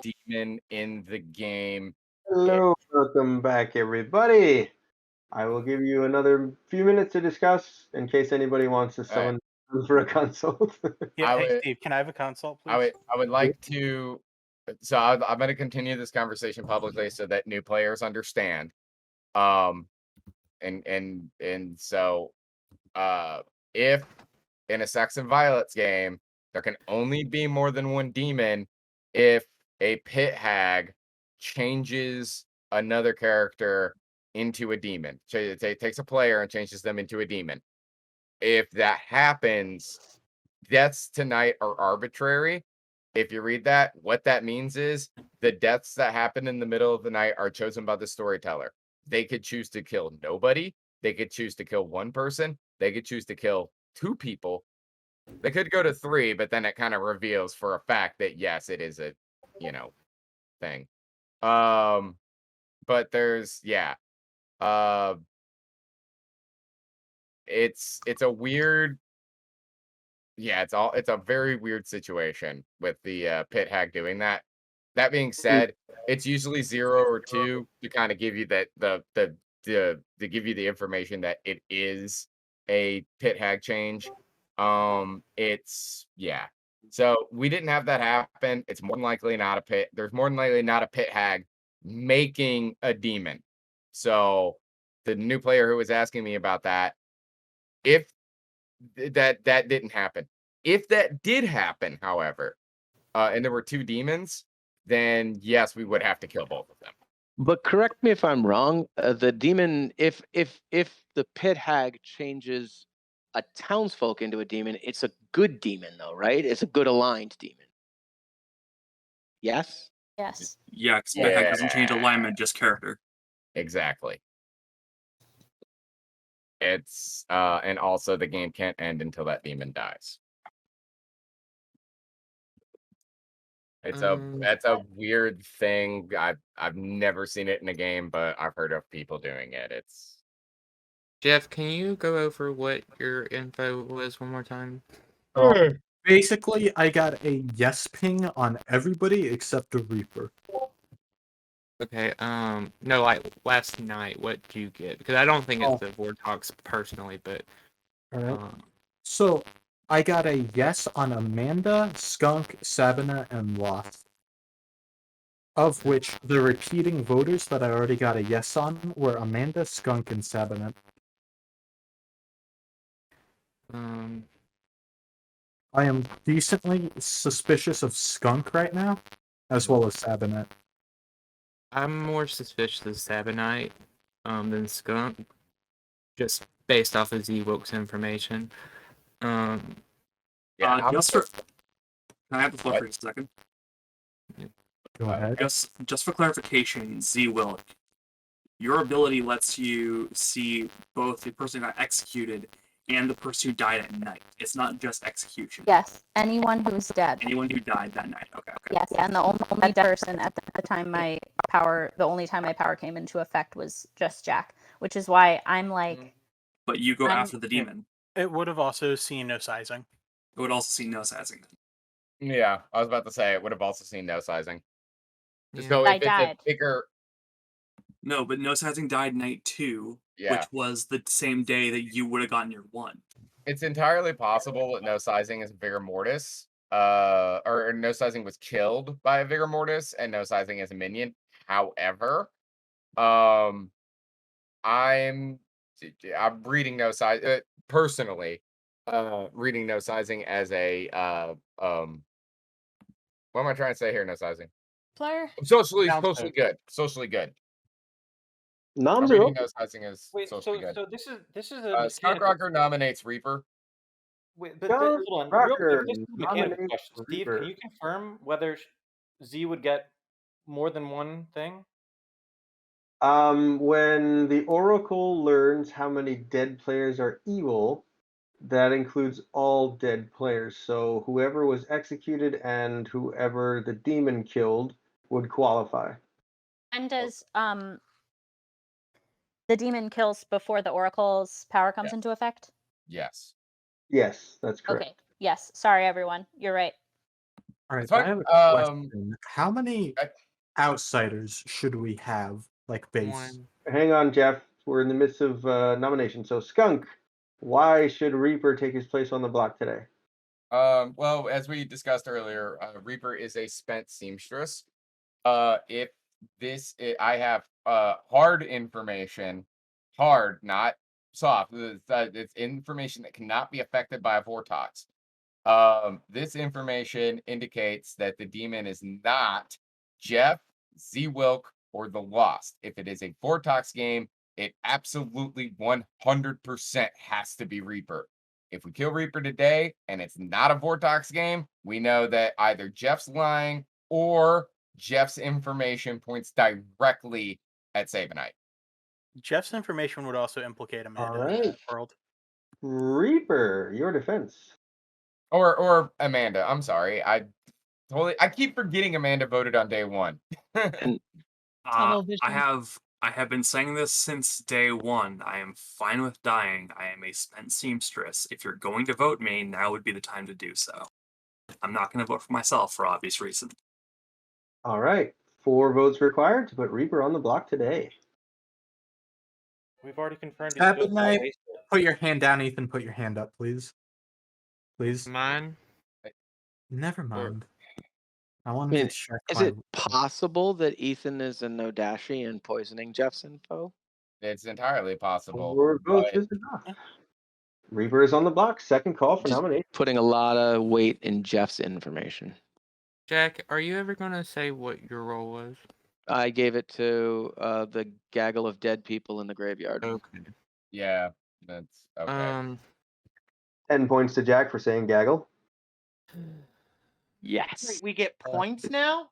be a demon in the game Hello, welcome back, everybody. I will give you another few minutes to discuss in case anybody wants to summon for a consult. Yeah, I hey would- Steve, can I have a consult, please? I would like to. So I'm going to continue this conversation publicly so that new players understand. And so, if in a Sects and Violets game, there can only be more than one demon if a pit hag changes another character into a demon. So it takes a player and changes them into a demon. If that happens, deaths tonight are arbitrary. If you read that, what that means is the deaths that happen in the middle of the night are chosen by the storyteller. They could choose to kill nobody. They could choose to kill one person. They could choose to kill two people. They could go to three, but then it kind of reveals for a fact that yes, it is a, thing. But there's it's a weird, it's a very weird situation with the pit hag doing that. That being said, it's usually 0 or 2 to kind of give you that to give you the information that it is a pit hag change. So we didn't have that happen. It's more than likely not a pit. There's more than likely not a pit hag making a demon. So the new player who was asking me about that, if that didn't happen. If that did happen, however, and there were two demons, then yes, we would have to kill both of them. But correct me if I'm wrong. The demon, if the pit hag changes a townsfolk into a demon, it's a good demon, though, right? It's a good aligned demon. Yes. Yes. Yeah, because pit hag doesn't change alignment, just character. Exactly. It's and also the game can't end until that demon dies. That's a weird thing. I've never seen it in a game, but I've heard of people doing it. It's Jeff, can you go over what your info was one more time? Basically, I got a yes ping on everybody except the Reaper. Okay, no, like last night, what did you get? Because I don't think it's the Vortox personally, but Alright. So, I got a yes on Amanda, Skunk, Sabina, and Lost. Of which the repeating voters that I already got a yes on were Amanda, Skunk, and Sabina. I am decently suspicious of Skunk right now, as well as Sabinet. I'm more suspicious of Sabinite than Skunk, just based off of Z-Wilk's information. Can I have the floor for a second? Go ahead. Just for clarification, Z-Wilk, your ability lets you see both the person who got executed and the person who died at night. It's not just execution. Yes, anyone who's dead. Anyone who died that night. Okay. Yes, and the only dead person at the time the only time my power came into effect was just Jack, which is why I'm like. But you go after the demon. It would have also seen no sizing. It would also see no sizing. Yeah, I was about to say it would have also seen no sizing. Yeah. So I if it's died. a bigger. No, but no sizing died night 2, which was the same day that you would have gotten your 1. It's entirely possible that no sizing is vigor mortis. Or no sizing was killed by a vigor mortis, and no sizing is a minion. However, I'm reading no size personally. Reading no sizing as a what am I trying to say here? No sizing. Player. Socially good. Socially good. Non-zero. No sizing is socially good. So this is a Skyrocker nominates Reaper. Wait, but hold on. Real quick, this is a mechanical question. Steve, can you confirm whether Z would get more than one thing? When the Oracle learns how many dead players are evil, that includes all dead players. So whoever was executed and whoever the demon killed would qualify. And does the demon kills before the Oracle's power comes into effect? Yes. Yes, that's correct. Okay. Yes. Sorry, everyone. You're right. All right. I have a question. How many outsiders should we have, like, base? Hang on, Jeff. We're in the midst of nomination. So, Skunk, why should Reaper take his place on the block today? Well, as we discussed earlier, Reaper is a spent seamstress. If I have hard information, hard, not soft. It's information that cannot be affected by a Vortox. This information indicates that the demon is not Jeff, Z-Wilk, or the Lost. If it is a Vortox game, it absolutely 100% has to be Reaper. If we kill Reaper today and it's not a Vortox game, we know that either Jeff's lying or Jeff's information points directly at Sabanite. Jeff's information would also implicate Amanda All in right. that world. Reaper, your defense. Or Amanda. I'm sorry. I keep forgetting Amanda voted on day one. Tunnel vision. I have been saying this since day one. I am fine with dying. I am a spent seamstress. If you're going to vote me, now would be the time to do so. I'm not going to vote for myself for obvious reasons. All right. 4 votes required to put Reaper on the block today. We've already confirmed he's good. Sabanite, put your hand down, Ethan. Put your hand up, please. Please. Mine. Never mind. I wanted to check. Is it possible that Ethan is a Nodashi and poisoning Jeff's info? It's entirely possible. 4 votes is enough. Reaper is on the block. Second call for nomination. Putting a lot of weight in Jeff's information. Jack, are you ever gonna say what your role was? I gave it to the gaggle of dead people in the graveyard. Okay. Yeah, that's okay. 10 points to Jack for saying gaggle. Yes. Wait, we get points now?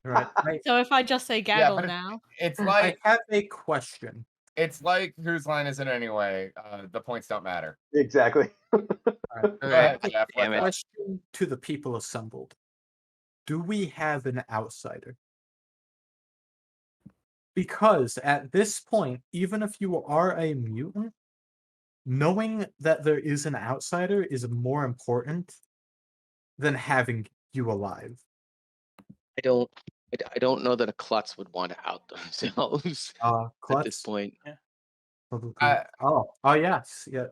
Right. So if I just say gaggle but now, It's I like have a question. it's like whose line is it anyway? The points don't matter. Exactly. All right. Go ahead, Jeff. Damn it. Question to the people assembled: do we have an outsider? Because at this point, even if you are a mutant, knowing that there is an outsider is more important than having you alive. I don't know that a klutz would want to out themselves at this point. Probably. Oh yes, yeah.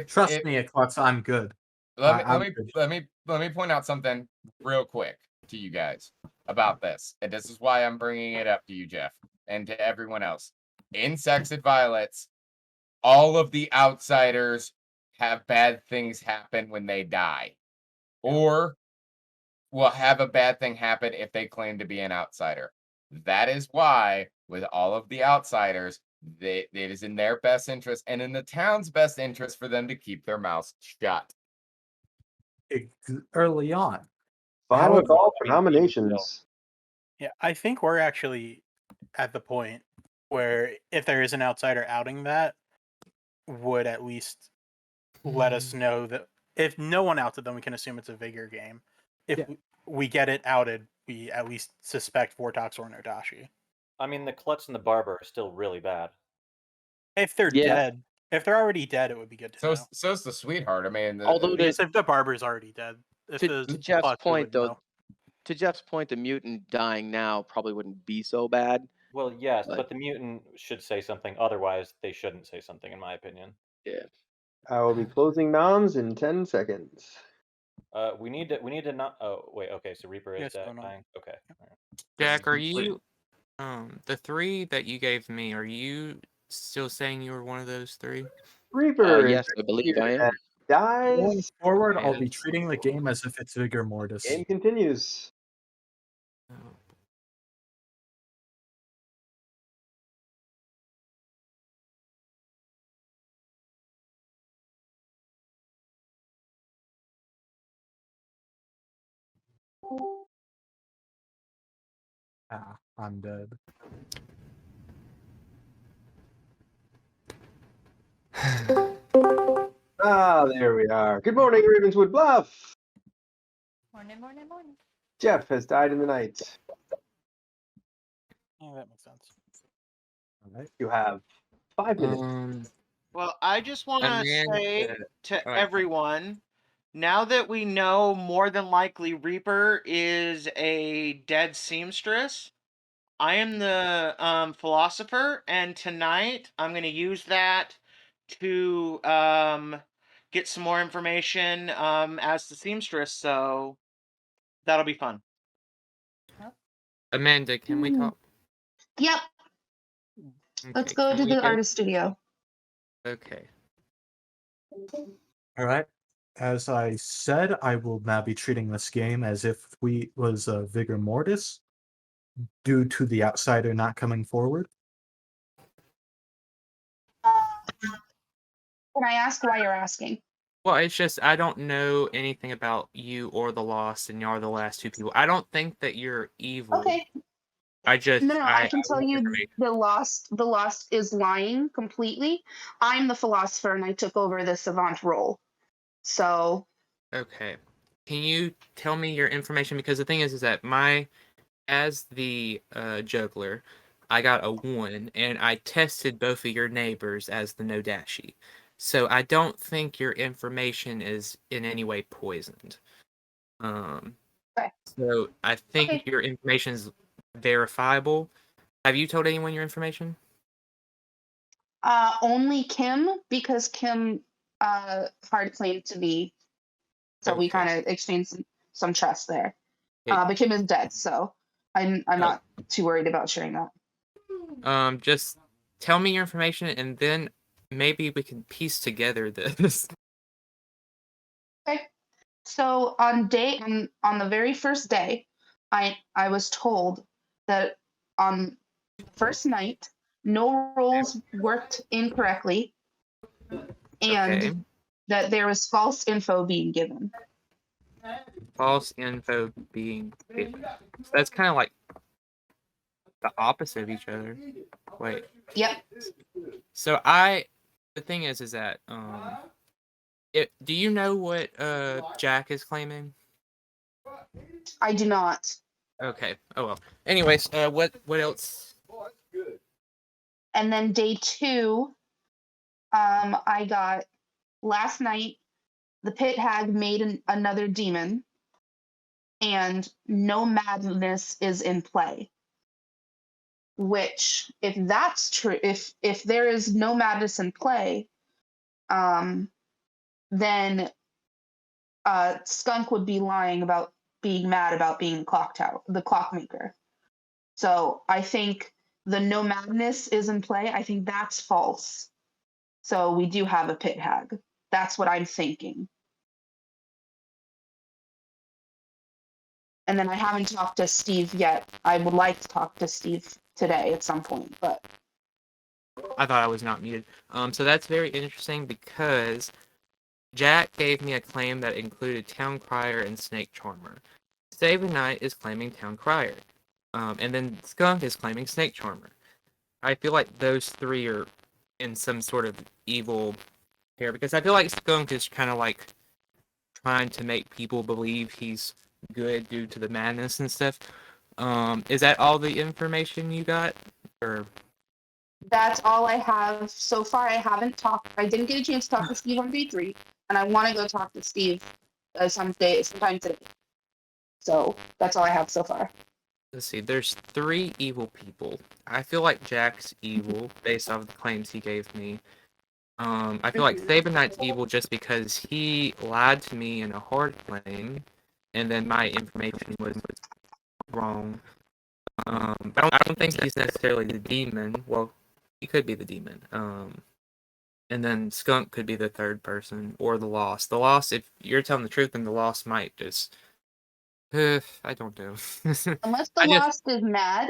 Trust me, Klutz, I'm good. Let me point out something real quick to you guys about this, and this is why I'm bringing it up to you, Jeff, and to everyone else. In Sects and Violets, all of the outsiders have bad things happen when they die, or will have a bad thing happen if they claim to be an outsider. That is why, with all of the outsiders, it is in their best interest and in the town's best interest for them to keep their mouths shut. Early on. Final call for nominations. Yeah, I think we're actually at the point where if there is an outsider outing that, would at least let us know that if no one outed them, we can assume it's a Vigor game. If we get it outed, we at least suspect Vortox or Nodashi. I mean, the Klutz and the Barber are still really bad. If they're dead, if they're already dead, it would be good to know. So's the Sweetheart. I mean, Although if the Barber's already dead, if To Jeff's point, though, to Jeff's point, the mutant dying now probably wouldn't be so bad. Well, yes, but the mutant should say something. Otherwise, they shouldn't say something, in my opinion. Yeah. I will be closing noms in 10 seconds. We need to not. Oh wait, okay. So Reaper is dying. Okay. Jack, are you the 3 that you gave me? Are you still saying you were one of those 3? Reaper. Yes, I believe I am. Dies. Going forward, I'll be treating the game as if it's Vigor Mortis. Game continues. I'm dead. There we are. Good morning, Ravenswood Bluff. morning. Jeff has died in the night. Yeah, that makes sense. All right. You have 5 minutes. Well, I just want to say to everyone, now that we know more than likely Reaper is a dead seamstress, I am the philosopher, and tonight I'm going to use that to get some more information as the seamstress. So that'll be fun. Amanda, can we talk? Yep. Let's Okay, go can to we the go- artist studio. Okay. All right. As I said, I will now be treating this game as if we was a vigor mortis due to the outsider not coming forward. Can I ask why you're asking? Well, it's just I don't know anything about you or the Lost, and you're the last two people. I don't think that you're evil. Okay. I just No, I can tell want you information. the Lost is lying completely. I'm the philosopher and I took over the savant role. So Okay. Can you tell me your information? Because the thing is that as the juggler, I got a 1, and I tested both of your neighbors as the Nodashi. So I don't think your information is in any way poisoned. okay. So I think Okay. your information is verifiable. Have you told anyone your information? Only Kim, because Kim hard claimed to be, so we Okay. kind of exchanged some trust there. Okay. But Kim is dead, so I'm Oh. not too worried about sharing that. Just tell me your information, and then maybe we can piece together this. Okay. So on the very first day, I was told that on the first night no rolls worked incorrectly and Okay. that there was false info being given. False info being given. So that's kind of like the opposite of each other. Wait. Yep. So the thing is that do you know what Jack is claiming? I do not. Okay. Oh well. Anyways, what else? And then day 2, I got last night the pit hag made another demon and no madness is in play. Which, if that's true, if there is no madness in play, then Skunk would be lying about being mad about being the clockmaker. So I think the no madness is in play. I think that's false. So we do have a pit hag. That's what I'm thinking. And then I haven't talked to Steve yet. I would like to talk to Steve today at some point, but I thought I was not muted. So that's very interesting because Jack gave me a claim that included Town Crier and Snake Charmer. Save the Night is claiming Town Crier. And then Skunk is claiming Snake Charmer. I feel like those three are in some sort of evil pair because I feel like Skunk is kind of like trying to make people believe he's good due to the madness and stuff. Is that all the information you got? Or that's all I have so far. I didn't get a chance to talk to Steve on day 3, and I want to go talk to Steve sometime today. So that's all I have so far. let's see, there's 3 evil people. I feel like Jack's evil based off the claims he gave me. I feel like Sabanite's evil just because he lied to me in a hard claim, and then my information was wrong. I don't think he's necessarily the demon. Well, he could be the demon. And then Skunk could be the third person, or the Lost. The Lost, if you're telling the truth, then the Lost might just. I don't know. Unless the Lost is mad.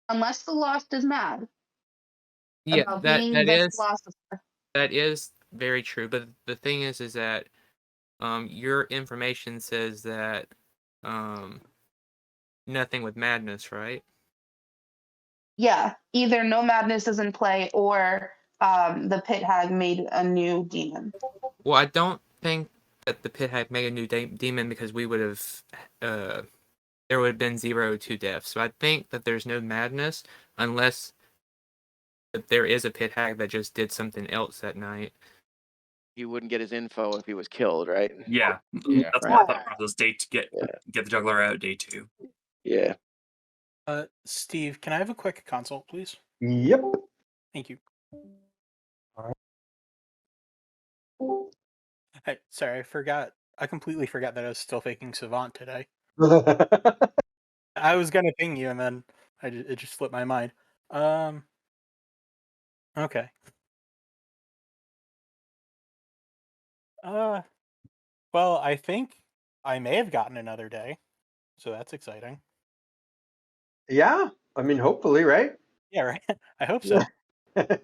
Unless the Lost is mad. Yeah, About that being that the is philosopher. that is very true. But the thing is that your information says that nothing with madness, right? Yeah, either no madness is in play or the pit hag made a new demon. Well, I don't think that the pit hag made a new demon because we would have there would have been 0-2 deaths. So I think that there's no madness unless that there is a pit hag that just did something else that night. He wouldn't get his info if he was killed, right? Yeah, Yeah. that's Right. my thought process. Get the juggler out day 2. Yeah. Steve, can I have a quick consult, please? Yep. Thank you. All Hey, sorry, I completely forgot that I was still faking Savant today. right. I was gonna ping you, and then it just slipped my mind. Okay. Well, I think I may have gotten another day, so that's exciting. Yeah. I mean, hopefully, right? Yeah, right. I hope Yeah. so.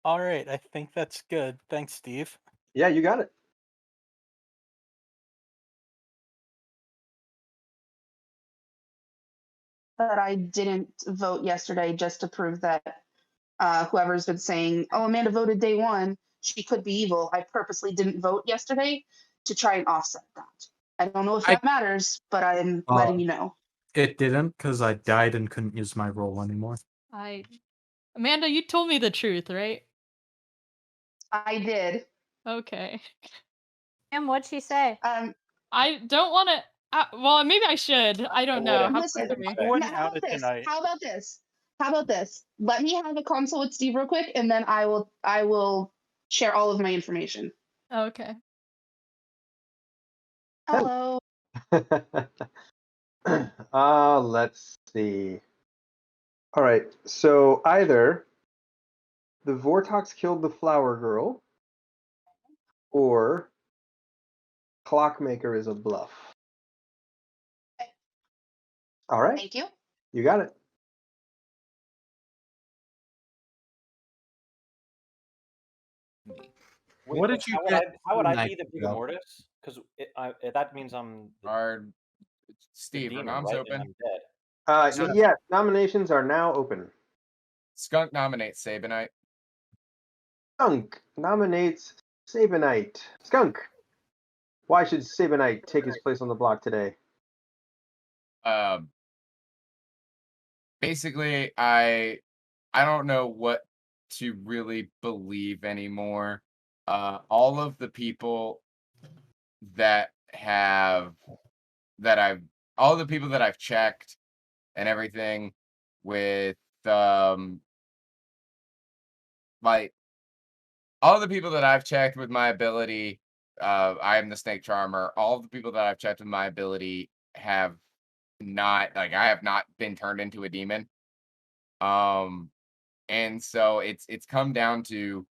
All right, I think that's good. Thanks, Steve. Yeah, you got it. That I didn't vote yesterday just to prove that whoever's been saying, "Oh, Amanda voted day one, she could be evil." I purposely didn't vote yesterday to try and offset that. I don't know if that matters, but I'm letting you know. It didn't, because I died and couldn't use my roll anymore. Amanda, you told me the truth, right? I did. Okay. And what'd she say? I don't want to. Well, maybe I should. I don't know. How Listen, dare me. how about this? How about this? How about this? Let me have a consult with Steve real quick, and then I will share all of my information. Okay. Hello. Let's see. All right. So either the Vortox killed the flower girl, or Clockmaker is a bluff. All right. Thank you. You got it. What did you how would get how would 2 I nights be the ago? Vigor Mortis? Because that means I'm the Steve, are demon, noms right? open? And I'm dead. Yeah, nominations are now open. Skunk nominates Sabinite. Skunk nominates Sabinite. Skunk, why should Sabinite take his place on the block today? Basically, I don't know what to really believe anymore. All of the people that all the people that I've checked and everything with like all the people that I've checked with my ability, I am the Snake Charmer. All the people that I've checked with my ability have not, like, I have not been turned into a demon. And so it's come down to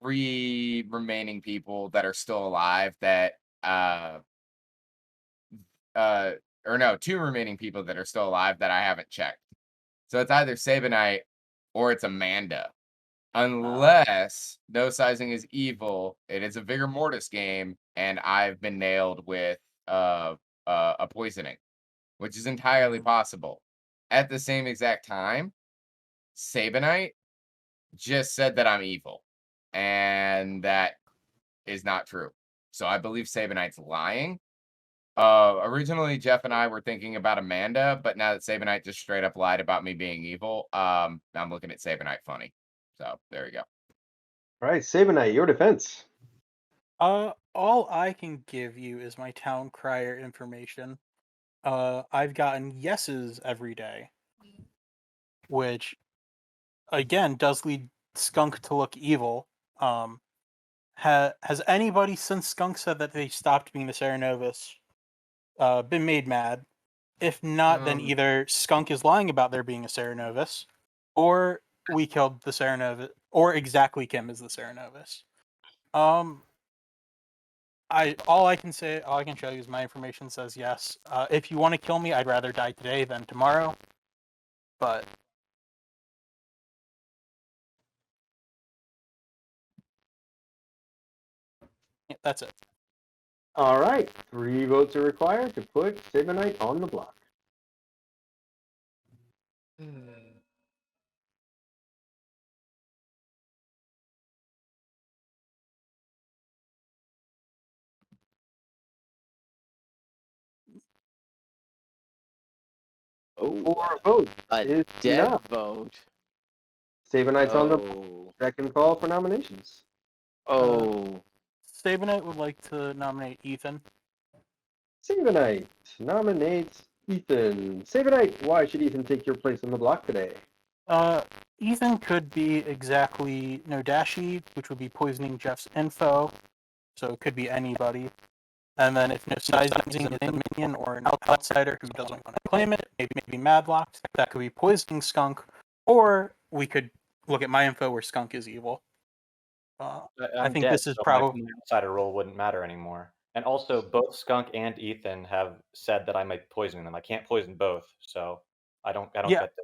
3 remaining people that are still alive that or no, 2 remaining people that are still alive that I haven't checked. So it's either Sabinite or it's Amanda. Unless No Sizing is evil, it is a Vigor Mortis game, and I've been nailed with a poisoning, which is entirely possible. At the same exact time, Sabinite just said that I'm evil, and that is not true. So I believe Sabinite's lying. Originally, Jeff and I were thinking about Amanda, but now that Sabinite just straight up lied about me being evil, I'm looking at Sabinite funny. So there you go. All right, Sabinite, your defense. All I can give you is my town crier information. I've gotten yeses every day, which again does lead Skunk to look evil. Has anybody since Skunk said that they stopped being the Serenovus been made mad? If not, then either Skunk is lying about there being a Serenovus, or we killed the Serenovus, or exactly Kim is the Serenovus. All I can show you is my information says yes. If you want to kill me, I'd rather die today than tomorrow. But yeah, that's it. All right, 3 votes are required to put Sabinite on the block. Oh, 4 votes. a is dead enough. vote. Sabinite's on the second call for nominations. Sabinite would like to nominate Ethan. Sabinite nominates Ethan, save a night. Why should Ethan take your place on the block today? Ethan could be exactly Nodashi, which would be poisoning Jeff's info, so it could be anybody. And then if Nosizing is a minion or an outsider who doesn't want to claim it, maybe Madlocked, that could be poisoning Skunk, or we could look at my info where Skunk is evil. I I'm think dead, this is so probably my outsider role wouldn't matter anymore. And also, both Skunk and Ethan have said that I might poison them. I can't poison both, so I don't Yeah. get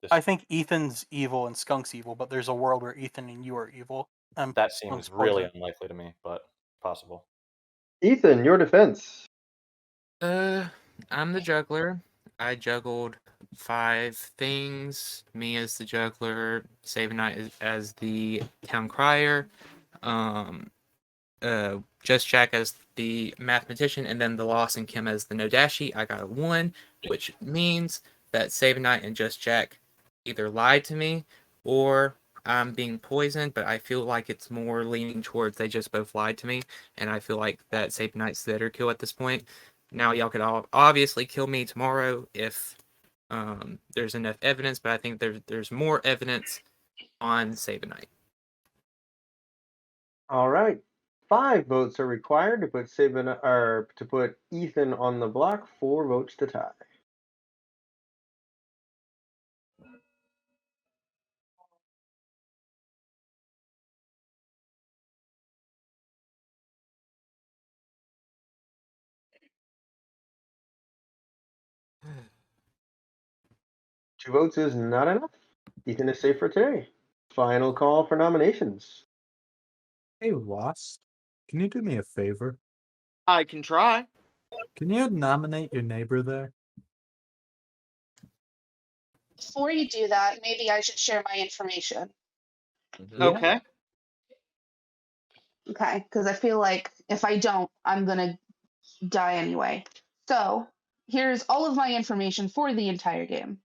this. I think Ethan's evil and Skunk's evil, but there's a world where Ethan and you are evil. That Skunk's seems really poison. unlikely to me, but possible. Ethan, your defense. I'm the juggler. I juggled 5 things. Me as the juggler, Save Night as the town crier, Just Jack as the mathematician, and then the Lost and Kim as the Nodashi. I got a 1, which means that Save Night and Just Jack either lied to me or I'm being poisoned, but I feel like it's more leaning towards they just both lied to me, and I feel like that Save Night's the better kill at this point. Now y'all could all obviously kill me tomorrow if there's enough evidence, but I think there's more evidence on Save Night. All right. 5 votes are required to put Ethan on the block. 4 votes to tie. Two votes is not enough. Ethan is safe for today. Final call for nominations. Hey, Lost. Can you do me a favor? I can try. Can you nominate your neighbor there? Before you do that, maybe I should share my information. Okay. Okay, because I feel like if I don't, I'm gonna die anyway. So here's all of my information for the entire game.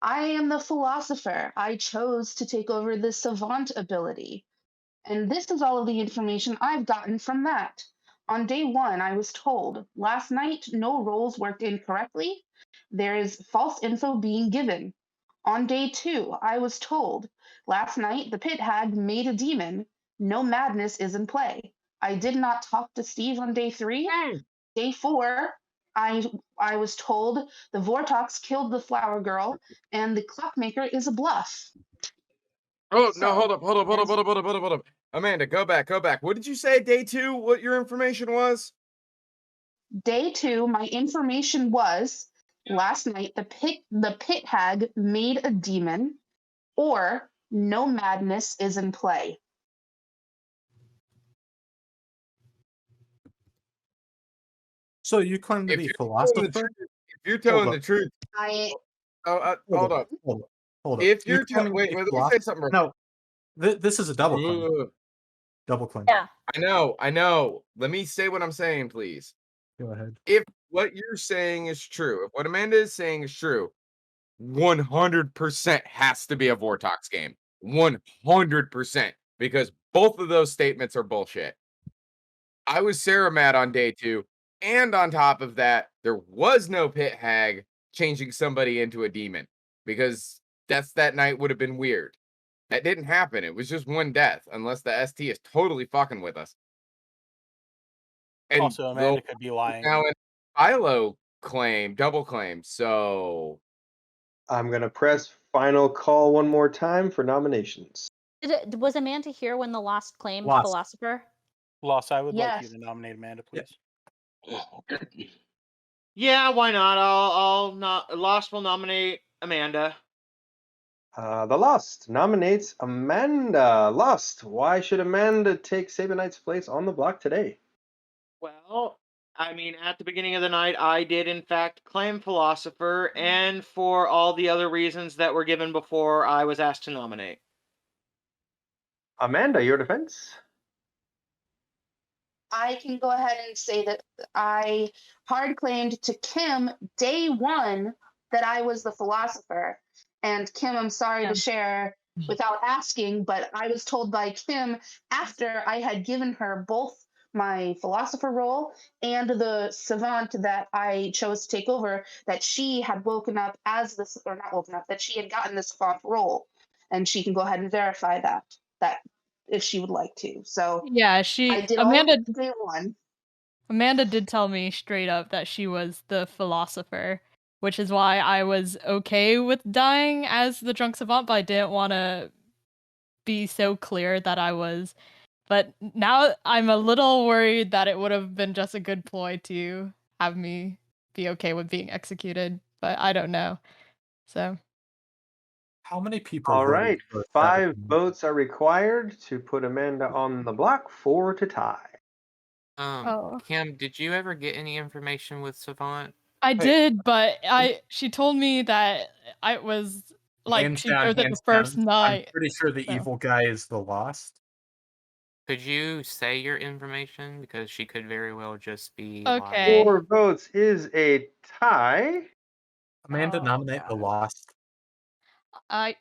I am the philosopher. I chose to take over the savant ability. And this is all of the information I've gotten from that. On day 1, I was told, last night no rolls worked incorrectly. There is false info being given. On day 2, I was told, last night the pit hag made a demon. No madness is in play. I did not talk to Steve on day 3. Day 4, I was told the Vortox killed the flower girl and the clockmaker is a bluff. Oh, no, hold up. Amanda, go back. What did you say, day 2, what your information was? Day 2, my information was last night the pit hag made a demon, or no madness is in play. So you claim to If be you're philosopher? If you're telling the truth, hold up. Hold up. If You're you're claiming to wait, be let me say philosopher? something. No, this is a double claim. Double claim. Yeah. I know. Let me say what I'm saying, please. Go ahead. If what you're saying is true, if what Amanda is saying is true, 100% has to be a Vortox game. 100%. Because both of those statements are bullshit. I was Sarah mad on day 2, and on top of that, there was no pit hag changing somebody into a demon. Because that night would have been weird. That didn't happen. It was just one death, unless the ST is totally fucking with us. And also Amanda could be lying. Now, Philo double claim. So I'm gonna press final call one more time for nominations. Was Amanda here when the Lost claimed Lost. philosopher? Lost, I would like you Yes. to nominate Amanda, please. Yeah, why not? I'll not. Lost will nominate Amanda. The Lost nominates Amanda. Lost, why should Amanda take Sabanite's place on the block today? Well, I mean, at the beginning of the night, I did in fact claim philosopher, and for all the other reasons that were given before I was asked to nominate. Amanda, your defense? I can go ahead and say that I hard claimed to Kim day 1 that I was the philosopher. And Kim, I'm sorry to share without asking, but I was told by Kim after I had given her both my philosopher role and the savant that I chose to take over, that she had woken up as this, or not woken up, that she had gotten this savant role, and she can go ahead and verify that if she would like to. So Yeah, I did all Amanda of day one. Amanda did tell me straight up that she was the philosopher, which is why I was okay with dying as the drunk savant, but I didn't want to be so clear that I was. But now I'm a little worried that it would have been just a good ploy to have me be okay with being executed, but I don't know. So, How many people All voted right, for 5 Sabotage? votes are required to put Amanda on the block, 4 to tie. oh, Kim, did you ever get any information with Savant? I Hey. did, but she told me that I was like Hands she down, chose it the hands first down. I'm night. pretty sure the so. evil guy is the Lost. Could you say your information? Because she could very well just be Okay. 4 votes is a tie. Amanda, Oh, nominate the God. Lost. Yeah,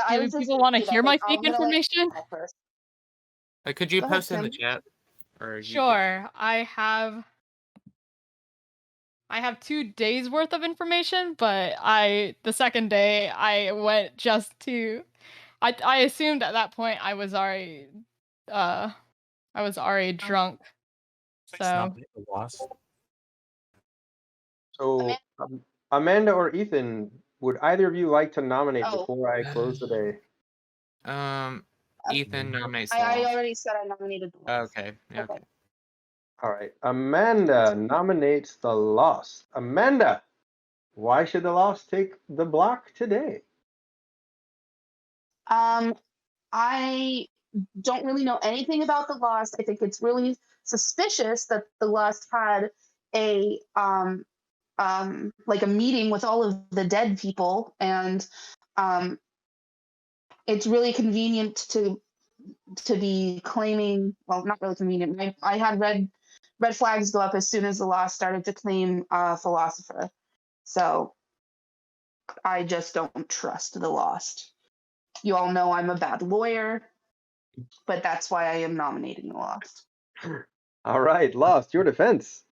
I Do was just people gonna want to do that, hear but my I'm fake gonna let you information? go first. Could you Go ahead, post in the Kim. chat? Or Sure. I have 2 days worth of information, but the second day I went just to I assumed at that point I was already drunk. Please So nominate the Lost. So, Amanda or Ethan, would either of you like to nominate Oh. before I close the day? Ethan nominates I Lost. already said I nominated the Lost. Okay. All right, Amanda nominates the Lost. Amanda, why should the Lost take the block today? I don't really know anything about the Lost. I think it's really suspicious that the Lost had a like a meeting with all of the dead people, and it's really convenient to be claiming. Well, not really convenient. I had red flags go up as soon as the Lost started to claim philosopher. So I just don't trust the Lost. You all know I'm a bad lawyer, but that's why I am nominating the Lost. All right, Lost, your defense.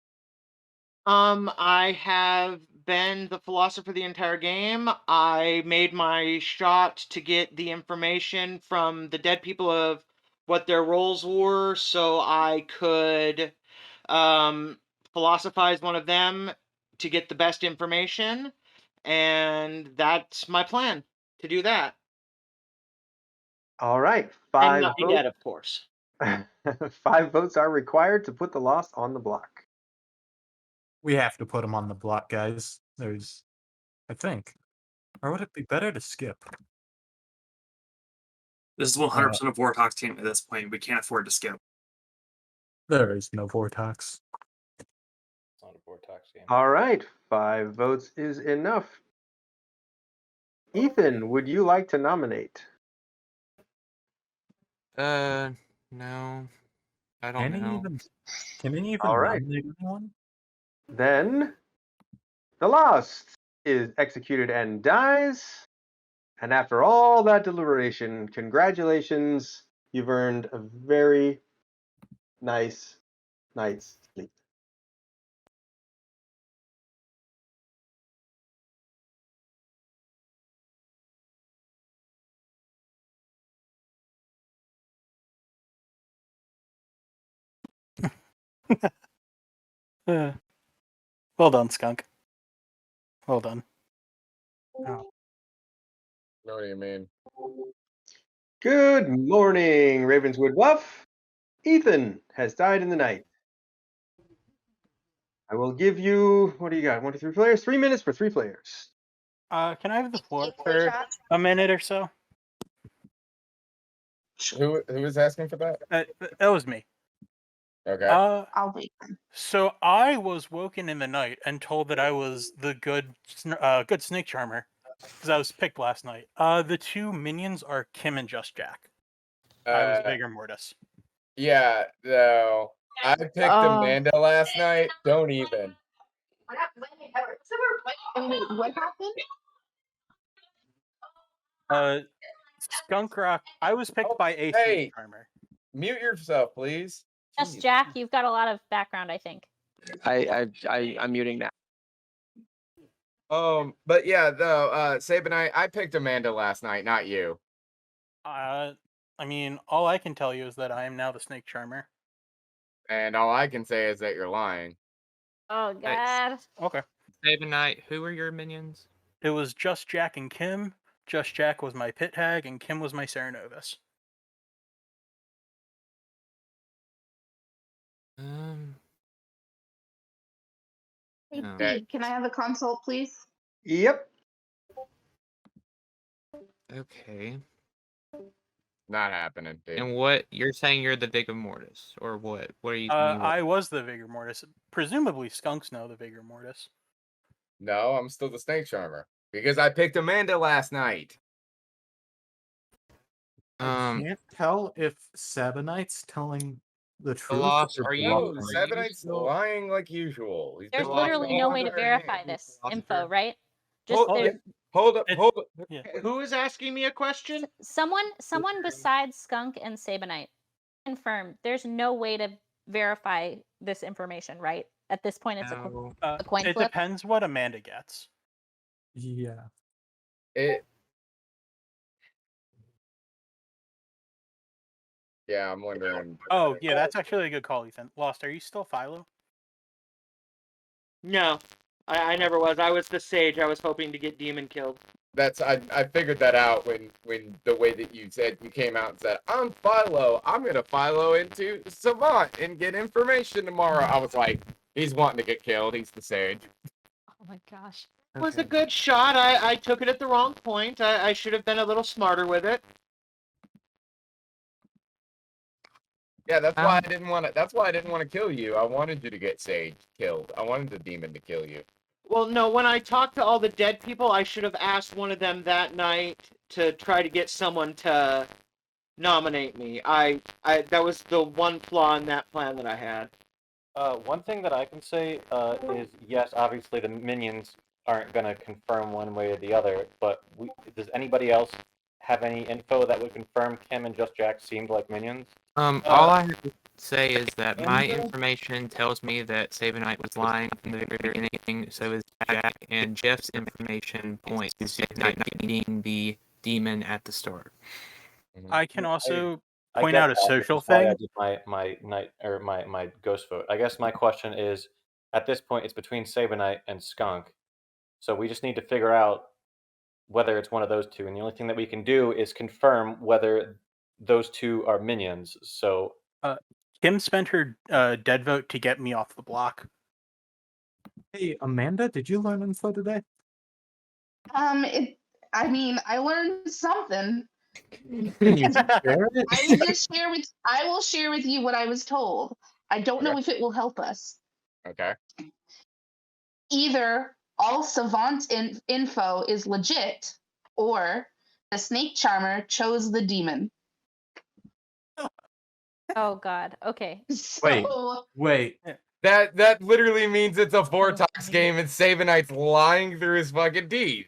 I have been the philosopher the entire game. I made my shot to get the information from the dead people of what their roles were, so I could philosophize one of them to get the best information, and that's my plan, to do that. All right, And 5 not be votes. dead, of course. 5 votes are required to put the Lost on the block. We have to put him on the block, guys. I think. Or would it be better to skip? This is 100% a Vortox team at this point. We can't afford to skip. There is no Vortox. It's not a Vortex game. All right, 5 votes is enough. Ethan, would you like to nominate? No. I don't know. Can he even All right. nominate anyone? Then the Lost is executed and dies. And after all that deliberation, congratulations, you've earned a very nice night's sleep. Well done, Skunk. Well done. Oh. What do you mean? Good morning, Ravenswood Bluff. Ethan has died in the night. I will give you, what do you got? 1 to 3 players? 3 minutes for 3 players. Can I have the floor for a minute or so? Who was asking for that? That was me. Okay. I'll wait. So I was woken in the night and told that I was the good snake charmer because I was picked last night. The 2 minions are Kim and Just Jack. I was Vigor Mortis. Yeah, no. I picked Amanda last night. Don't even. What happened? Skunk Rock. I was picked by a snake charmer. Mute yourself, please. Just Jack, you've got a lot of background, I think. I'm muting now. But yeah, though, Sabin, I picked Amanda last night, not you. I mean, all I can tell you is that I am now the Snake Charmer. And all I can say is that you're lying. Oh God. Okay. Sabin Knight, who were your minions? It was Just Jack and Kim. Just Jack was my pit hag, and Kim was my Cernovus. Hey, No. Pete, can I have a consult, please? Yep. Okay. Not happening, dude. And what you're saying you're the Vigor Mortis, or what? What are you? I was the Vigor Mortis. Presumably, skunks know the Vigor Mortis. No, I'm still the Snake Charmer because I picked Amanda last night. I can't tell if Sabinite's telling the truth. Lost, or are you- No, bluffing. Sabinite's lying like usual. He's There's been lying literally the no whole way to entire verify game. this info, right? Just Hold, there. hold up, hold up. Who is asking me a question? Someone besides Skunk and Sabinite confirm. There's no way to verify this information, right? At this point, it's a coin It flip. depends what Amanda gets. Yeah. Yeah, I'm wondering. Oh, yeah, that's actually a good call, Ethan. Lost, are you still Philo? No, I never was. I was the sage. I was hoping to get demon killed. I figured that out when the way that you said you came out and said, I'm Philo. I'm gonna Philo into Savant and get information tomorrow. I was like, he's wanting to get killed. He's the sage. Oh my gosh. It was a good shot. I took it at the wrong point. I should have been a little smarter with it. Yeah, that's why I didn't want to. That's why I didn't want to kill you. I wanted you to get Sage killed. I wanted the demon to kill you. Well, no, when I talked to all the dead people, I should have asked one of them that night to try to get someone to nominate me. That was the one flaw in that plan that I had. One thing that I can say is yes, obviously the minions aren't going to confirm one way or the other, but does anybody else have any info that would confirm Kim and Just Jack seemed like minions? All I have to say is that my information tells me that Sabinite was lying from the very beginning, so is Jack, and Jeff's information points to Sabinite not meeting the demon at the start. I can also I point get out a that, which social is why thing. I did my night or my ghost vote. I guess my question is, at this point, it's between Sabinite and Skunk, so we just need to figure out whether it's one of those two, and the only thing that we can do is confirm whether those two are minions. So Kim spent her dead vote to get me off the block. Hey, Amanda, did you learn info today? I mean, I learned something. Can you share it? I will share with you what I was told. I don't know if it will help us. Okay. Either all Savant info is legit, or the Snake Charmer chose the demon. Oh God. Okay. Wait. That literally means it's a Vortox game and Sabinite's lying through his fucking teeth.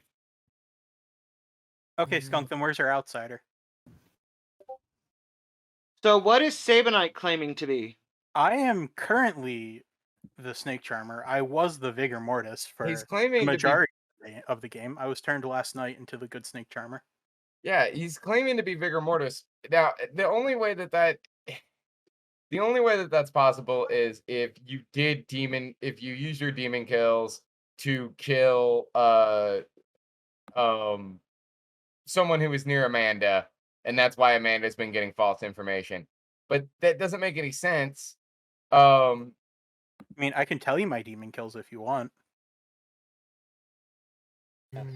Okay, Skunk, then where's our outsider? So what is Sabinite claiming to be? I am currently the Snake Charmer. I was the Vigor Mortis for He's claiming the to be- majority of the game. I was turned last night into the good Snake Charmer. Yeah, he's claiming to be Vigor Mortis. Now, the only way that that's possible is if you use your demon kills to kill someone who was near Amanda, and that's why Amanda's been getting false information. But that doesn't make any sense. I mean, I can tell you my demon kills if you want.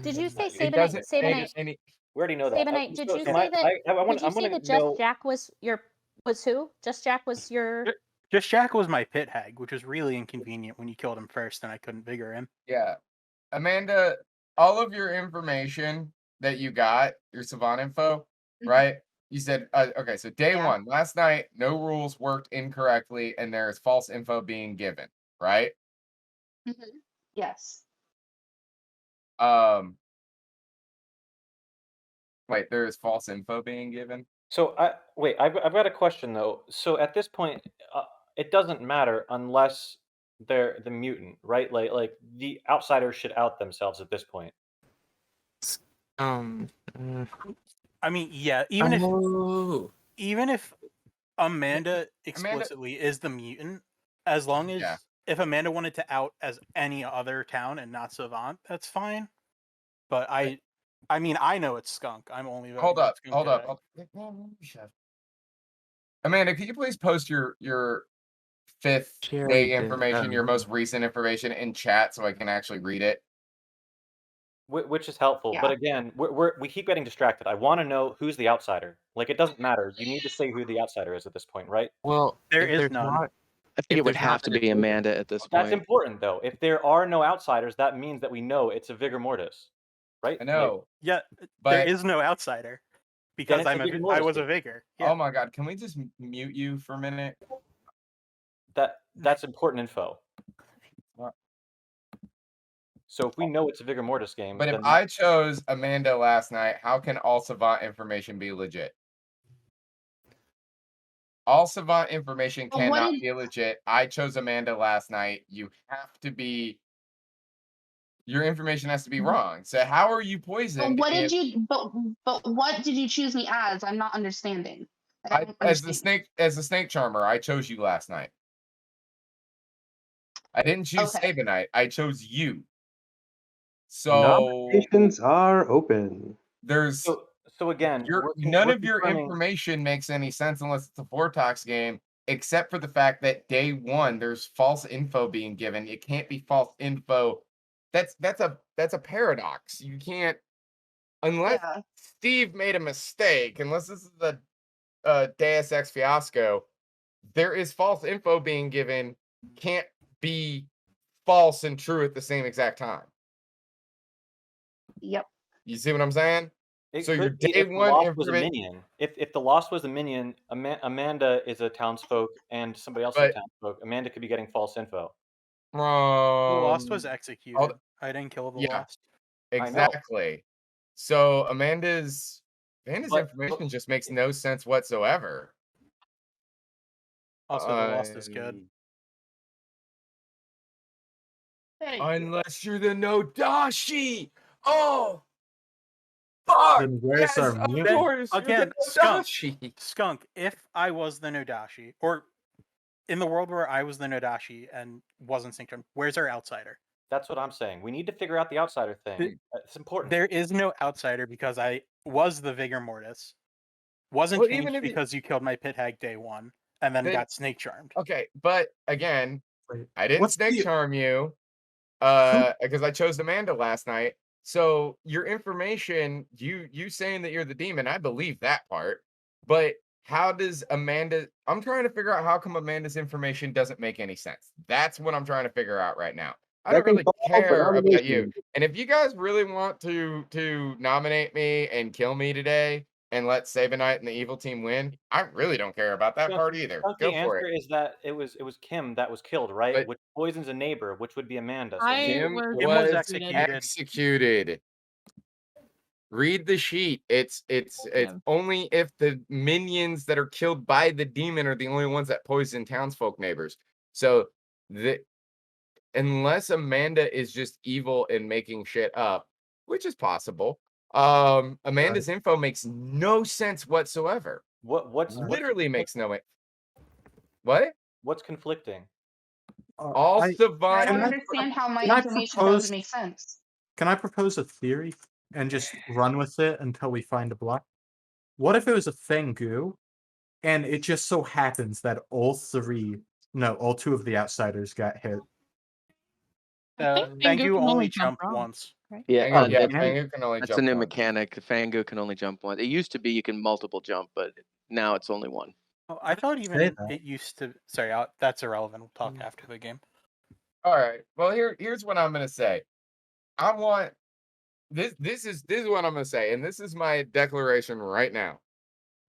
Did you say It doesn't Sabinite? We already know that. Sabinite, did So- you so say that? I'm Did you say gonna that Just know- Jack was who? Just Jack was your. Just Jack was my pit hag, which was really inconvenient when you killed him first and I couldn't vigor him. Yeah. Amanda, all of your information that you got, your Savant info, right? You said, okay, so day one, last night, no rules worked incorrectly and there is false info being given, right? Yes. Wait, there is false info being given? So I've got a question though. So at this point, it doesn't matter unless they're the mutant, right? Like the outsiders should out themselves at this point. I mean, yeah, even if Amanda explicitly is the mutant, as long as if Amanda wanted to out as any other town and not Savant, that's fine. But I mean, I know it's Skunk. I'm only voting for Skunk hold today. up. Amanda, could you please post your 5th day information, your most recent information in chat so I can actually read it? Which is helpful, but again, we keep getting distracted. I want to know who's the outsider. Like, it doesn't matter. You need to say who the outsider is at this point, right? Well, there is none. I think it would have to be Amanda at this point. That's important, though. If there are no outsiders, that means that we know it's a vigor mortis, right? I know. Yeah, but there is no outsider because I was a vigor. Yeah. Oh my god, can we just mute you for a minute? That's important info. So if we know it's a vigor mortis game, but then if I chose Amanda last night, how can all Savant information be legit? All Savant information cannot be legit. I chose Amanda last night. You have to be. Your information has to be wrong. So how are you poisoned? But what did you? But what did you choose me as? I'm not understanding. As the snake charmer, I chose you last night. I didn't choose Sabanite. I chose you. So nominations are open. There's so again, none of your information makes any sense unless it's a Vortox game, except for the fact that day one there's false info being given. It can't be false info. That's a paradox. You can't, unless Steve made a mistake, unless this is the Deus Ex fiasco, there is false info being given, can't be false and true at the same exact time. Yep. You see what I'm saying? So your day one was a minion. If the loss was a minion, Amanda is a townsfolk and somebody else is a townsfolk. Amanda could be getting false info. The Lost was executed. I didn't kill the Lost. Exactly. So Amanda's information just makes no sense whatsoever. Also, the Lost is good. Unless you're the Nodashi. Oh, fuck! Then where's our mutant? Again, Skunk. If I was the Nodashi, or in the world where I was the Nodashi and wasn't synced, where's our outsider? That's what I'm saying. We need to figure out the outsider thing. It's important. There is no outsider because I was the Vigor Mortis. Wasn't changed because you killed my pit hag day one and then got snake charmed. Okay, but again, I didn't snake charm you because I chose Amanda last night. So your information, you saying that you're the demon, I believe that part. But how does Amanda? I'm trying to figure out how come Amanda's information doesn't make any sense. That's what I'm trying to figure out right now. I don't really care about you. And if you guys really want to nominate me and kill me today and let Sabanite and the evil team win, I really don't care about that part either. Go the for answer it. is that it was Kim that was killed, right? Which poisons a neighbor, which would be Amanda. So Kim was executed. Read the sheet. It's only if the minions that are killed by the demon are the only ones that poison townsfolk neighbors. So unless Amanda is just evil and making shit up, which is possible, Amanda's info makes no sense whatsoever. What's literally makes no way. What? What's conflicting? All Savant. I don't understand how my information doesn't make sense. Can I propose a theory and just run with it until we find a block? What if it was a Fengu, and it just so happens that all two of the outsiders got hit? Fangu only jumped once. Right? Fangu can only that's jump a new once. mechanic. Fangu can only jump once. It used to be you can multiple jump, but now it's only one. Oh, I thought even it used to. Sorry, that's irrelevant. We'll talk after the game. All right. Well, here's what I'm gonna say. I want this. This is what I'm gonna say, and this is my declaration right now.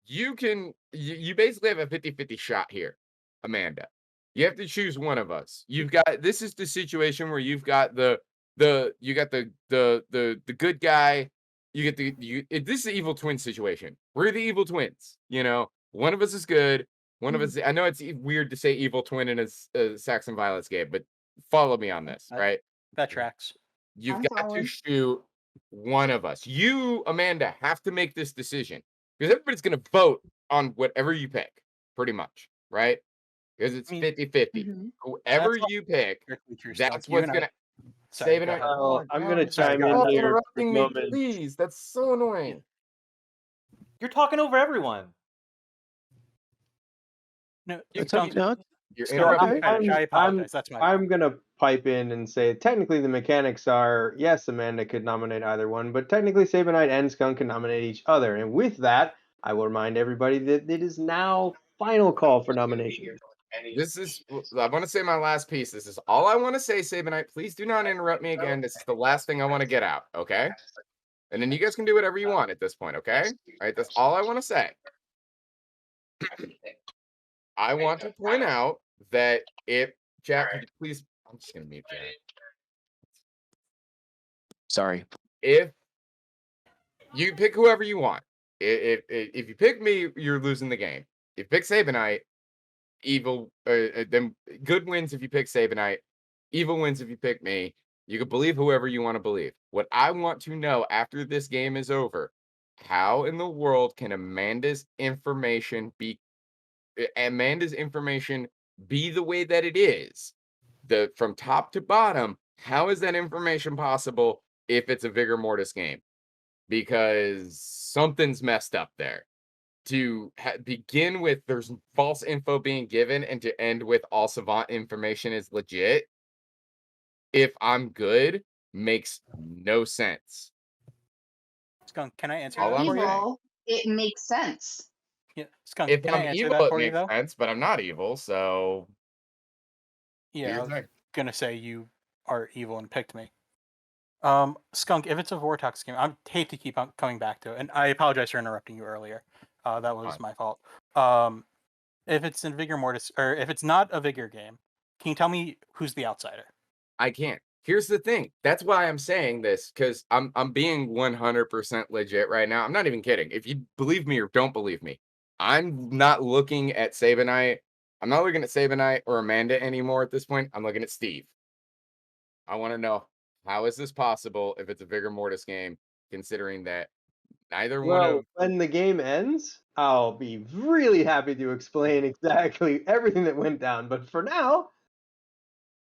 You basically have a 50-50 shot here, Amanda. You have to choose one of us. This is the situation where you've got the good guy. You get this is the evil twin situation. We're the evil twins. You know, one of us is good, One of us. I know it's weird to say evil twin in a Sex and Violence game, but follow me on this, right? That tracks. You've I'm got to following. shoot one of us. You, Amanda, have to make this decision because everybody's going to vote on whatever you pick, pretty much, right? Because it's 50-50. Whoever you pick, that's what's going to save it. Well, I'm going to Stop chime in here for interrupting this me, moment. please. That's so annoying. You're talking over everyone. No, You're interrupting. I apologize. That's my I'm gonna pipe in and say technically the mechanics are yes, Amanda could nominate either one, but technically Sabanite and Skunk can nominate each other. And with that, I will remind everybody that it is now final call for nomination. This is, I want to say my last piece. This is all I want to say, Sabanite. Please do not interrupt me again. This is the last thing I want to get out, okay? And then you guys can do whatever you want at this point, okay? All right, that's all I want to say. I want to point out that if Jack, could you please, I'm just going to mute Jack. Sorry. If you pick whoever you want, if you pick me, you're losing the game. If you pick Sabanite, evil, then good wins if you pick Sabanite, evil wins if you pick me. You can believe whoever you want to believe. What I want to know after this game is over, how in the world can Amanda's information be the way that it is? From top to bottom, how is that information possible if it's a Vigor Mortis game? Because something's messed up there. To begin with, there's false info being given, and to end with all Savant information is legit, if I'm good, makes no sense. Skunk, can I answer All that I'm for you? Evil, it makes sense. Yeah, Skunk, If can I'm I answer evil, that it for you makes though? sense, but I'm not evil, so Yeah, I your was thing. gonna say you are evil and picked me. Skunk, if it's a Vortex game, I hate to keep on coming back to it, and I apologize for interrupting you earlier. That was my fault. If it's in Vigor Mortis, or if it's not a Vigor game, can you tell me who's the outsider? I can't. Here's the thing. That's why I'm saying this, because I'm being 100% legit right now. I'm not even kidding. If you believe me or don't believe me, I'm not looking at Sabanite. I'm not looking at Sabanite or Amanda anymore at this point. I'm looking at Steve. I want to know, how is this possible if it's a Vigor Mortis game, considering that neither one Well, of... when the game ends, I'll be really happy to explain exactly everything that went down. But for now,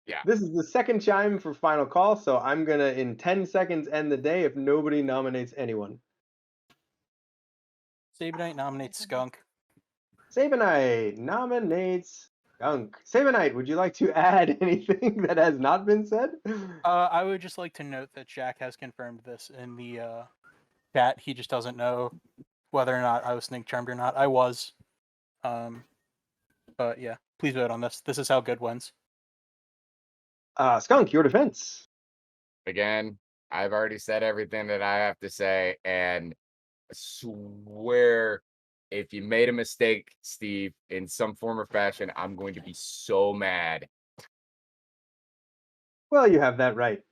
yeah, this is the second chime for final call, so I'm gonna in 10 seconds end the day if nobody nominates anyone. Sabanite nominates Skunk. Sabanite nominates Skunk. Sabanite, would you like to add anything that has not been said? I would just like to note that Jack has confirmed this in the chat. He just doesn't know whether or not I was snake charmed or not. I was. But yeah, please vote on this. This is how good wins. Skunk, your defense. again, I've already said everything that I have to say, and I swear, if you made a mistake, Steve, in some form or fashion, I'm going to be so mad. Well, you have that right.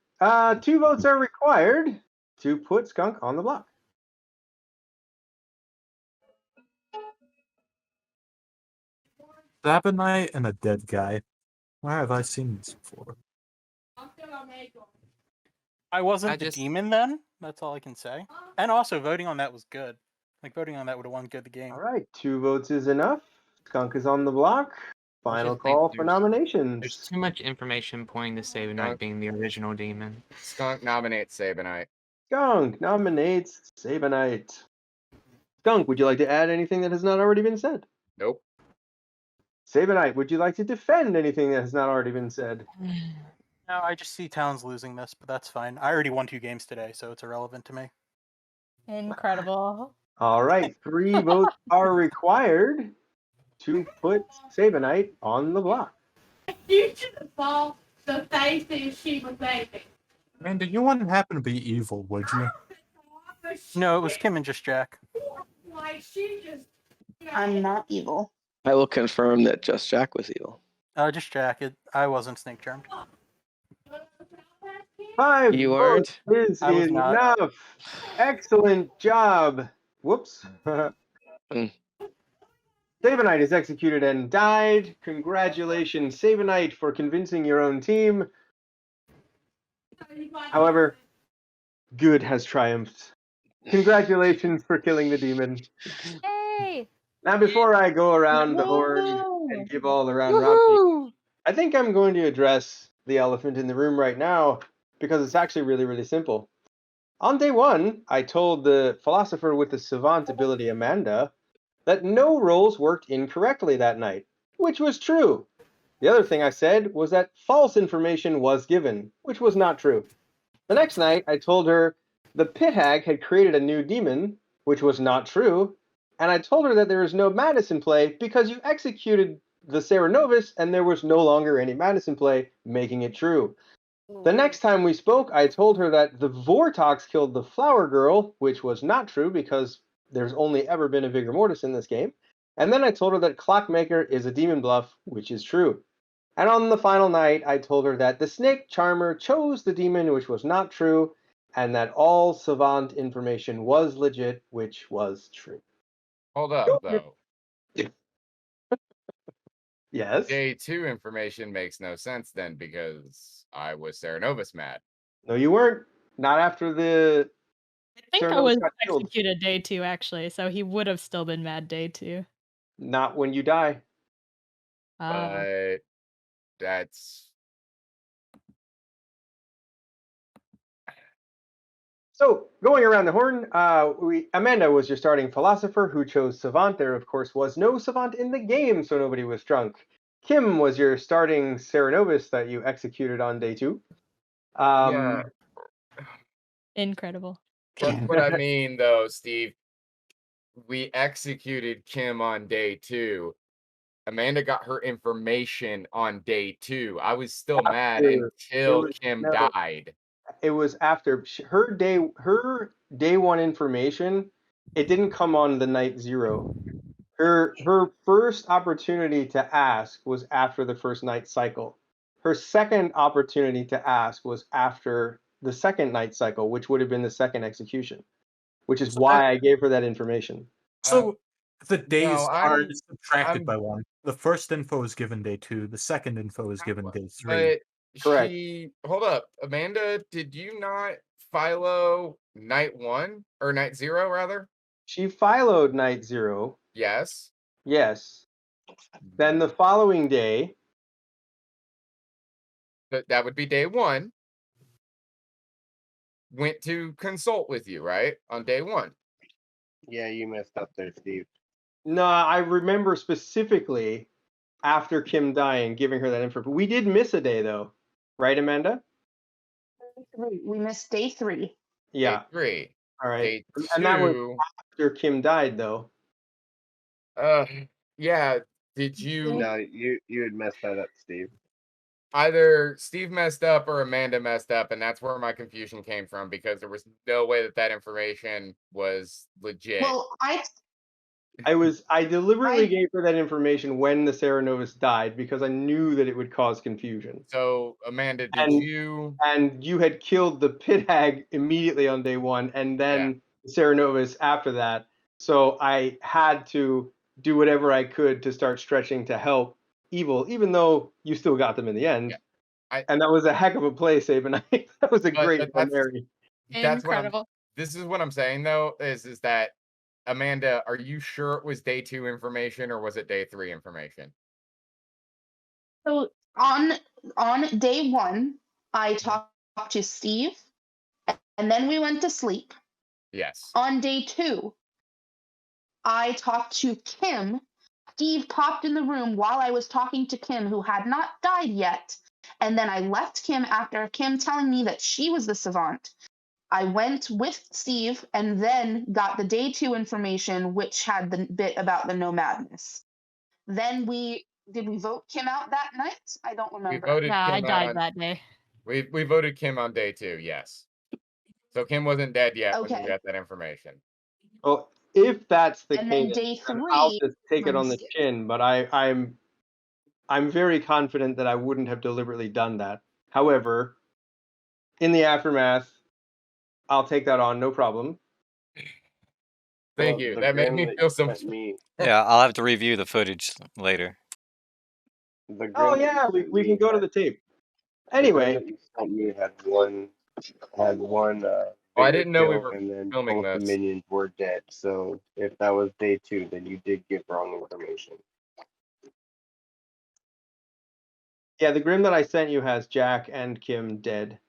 2 votes are required to put Skunk on the block. Sabanite and a dead guy. Where have I seen this before? I wasn't the demon then. That's all I can say. And also, voting on that was good. Like, voting on that would have won good the game. All right, 2 votes is enough. Skunk is on the block. Final call for nominations. There's too much information pointing to Sabanite being the original demon. Skunk nominates Sabanite. Skunk nominates Sabanite. Skunk, would you like to add anything that has not already been said? Nope. Sabanite, would you like to defend anything that has not already been said? No, I just see Towns losing this, but that's fine. I already won 2 games today, so it's irrelevant to me. Incredible. All right, 3 votes are required to put Sabanite on the block. You should have saw the faces she was making. Amanda, you wouldn't happen to be evil, would you? No, it was Kim and just Jack. Like she just. I'm not evil. I will confirm that just Jack was evil. Just Jack. I wasn't snake charmed. 5 You votes weren't? is I was not. enough. Excellent job. Whoops. Sabanite is executed and died. Congratulations, Sabanite, for convincing your own team. However, good has triumphed. Congratulations for killing the demon. Yay! Now, before I go around the horn and give all the round robin, I think I'm going to address the elephant in the room right now because it's actually really, really simple. On day one, I told the philosopher with the savant ability, Amanda, that no rolls worked incorrectly that night, which was true. The other thing I said was that false information was given, which was not true. The next night, I told her the pit hag had created a new demon, which was not true, and I told her that there is no madness in play because you executed the Serenovus and there was no longer any madness in play, making it true. The next time we spoke, I told her that the Vortox killed the Flower Girl, which was not true because there's only ever been a Vigor Mortis in this game. And then I told her that Clockmaker is a demon bluff, which is true. And on the final night, I told her that the Snake Charmer chose the demon, which was not true, and that all Savant information was legit, which was true. Hold up, though. Yes? Day 2 information makes no sense then because I was Serenovus mad. No, you weren't. Not after the I think I Serenovus was got killed. executed day 2, actually, so he would have still been mad day 2. Not when you die. But that's So, going around the horn, Amanda was your starting philosopher who chose Savant. There, of course, was no Savant in the game, so nobody was drunk. Kim was your starting Serenovus that you executed on day 2. yeah. Incredible. What I mean, though, Steve, we executed Kim on day 2. Amanda got her information on day 2. I was still mad until Kim died. It was after her day 1 information. It didn't come on the night 0. Her first opportunity to ask was after the first night cycle. Her second opportunity to ask was after the second night cycle, which would have been the second execution, which is why I gave her that information. So the days no, are subtracted I'm- by 1. The first info is given day 2. The second info is given day 3. But Correct. Hold up, Amanda, did you not Philo night 1 or night 0 rather? She philoed night 0. Yes. Yes. Then the following day, that would be day 1. Went to consult with you, right? On day 1. Yeah, you messed up there, Steve. no, I remember specifically after Kim dying, giving her that info. We did miss a day though, right, Amanda? We missed day 3. Yeah. Day 3. All right. Day 2. And that was after Kim died, though. Yeah. Did you? No, you had messed that up, Steve. Either Steve messed up or Amanda messed up, and that's where my confusion came from because there was no way that information was legit. Well, I deliberately gave her that information when the Serenovus died because I knew that it would cause confusion. So, Amanda, did you? And you had killed the pit hag immediately on day 1, and then the Serenovus after that. So I had to do whatever I could to start stretching to help evil, even though you still got them in the end. And that was a heck of a play, Sabanite. That was a great Mary. That's incredible. This is what I'm saying though, is that Amanda, are you sure it was day 2 information or was it day 3 information? So on day 1, I talked to Steve, and then we went to sleep. Yes. On day 2, I talked to Kim. Steve popped in the room while I was talking to Kim, who had not died yet. And then I left Kim after Kim telling me that she was the savant. I went with Steve and then got the day 2 information, which had the bit about the no madness. Then did we vote Kim out that night? I don't remember. We voted Kim I died on, that day. We voted Kim on day 2, yes. So Kim wasn't dead yet when you Okay. got that information. Well, if that's the And then case, day then 3, I'll just take it I'm on the skipped. chin. But I'm very confident that I wouldn't have deliberately done that. However, in the aftermath, I'll take that on, no problem. Thank Well, you. the That made grim me that feel you so sent me, Yeah, I'll have to review the footage later. the Oh grim that you yeah, sent we can me go to had the tape. the grim Anyway, that you sent me had one Oh, I bigger didn't know we kill, were and then filming both the this. minions were dead. So if that was day 2, then you did give wrong information. yeah, the grim that I sent you has Jack and Kim dead,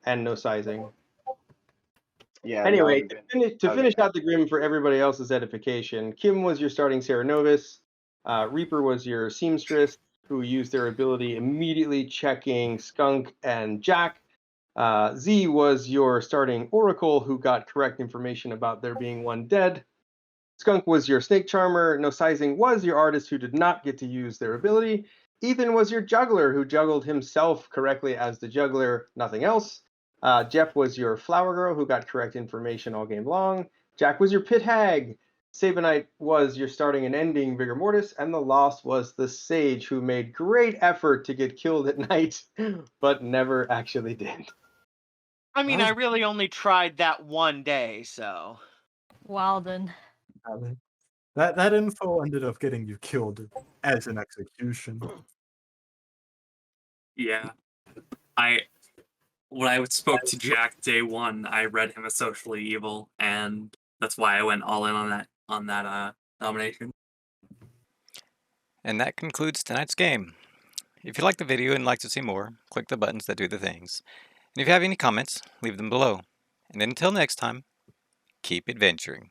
and no sizing. Yeah, that Anyway, would have to been finish out the grim for everybody else's edification, Kim was your starting Sarah Novus. Reaper was your seamstress, who used their ability immediately checking Skunk and Jack. Z was your starting Oracle, who got correct information about there being one dead. Skunk was your snake charmer. No sizing was your artist, who did not get to use their ability. Ethan was your juggler, who juggled himself correctly as the juggler, nothing else. Jeff was your flower girl, who got correct information all game long. Jack was your pit hag. Sabonite was your starting and ending vigor mortis, and the lost was the sage, who made great effort to get killed at night, but never actually did. I mean, I really only tried that one day, so. Walden. That info ended up getting you killed as an execution. Yeah. When I spoke to Jack day 1, I read him as socially evil, and that's why I went all in on that nomination. And that concludes tonight's game. If you liked the video and like to see more, click the buttons that do the things. And if you have any comments, leave them below. And until next time, keep adventuring.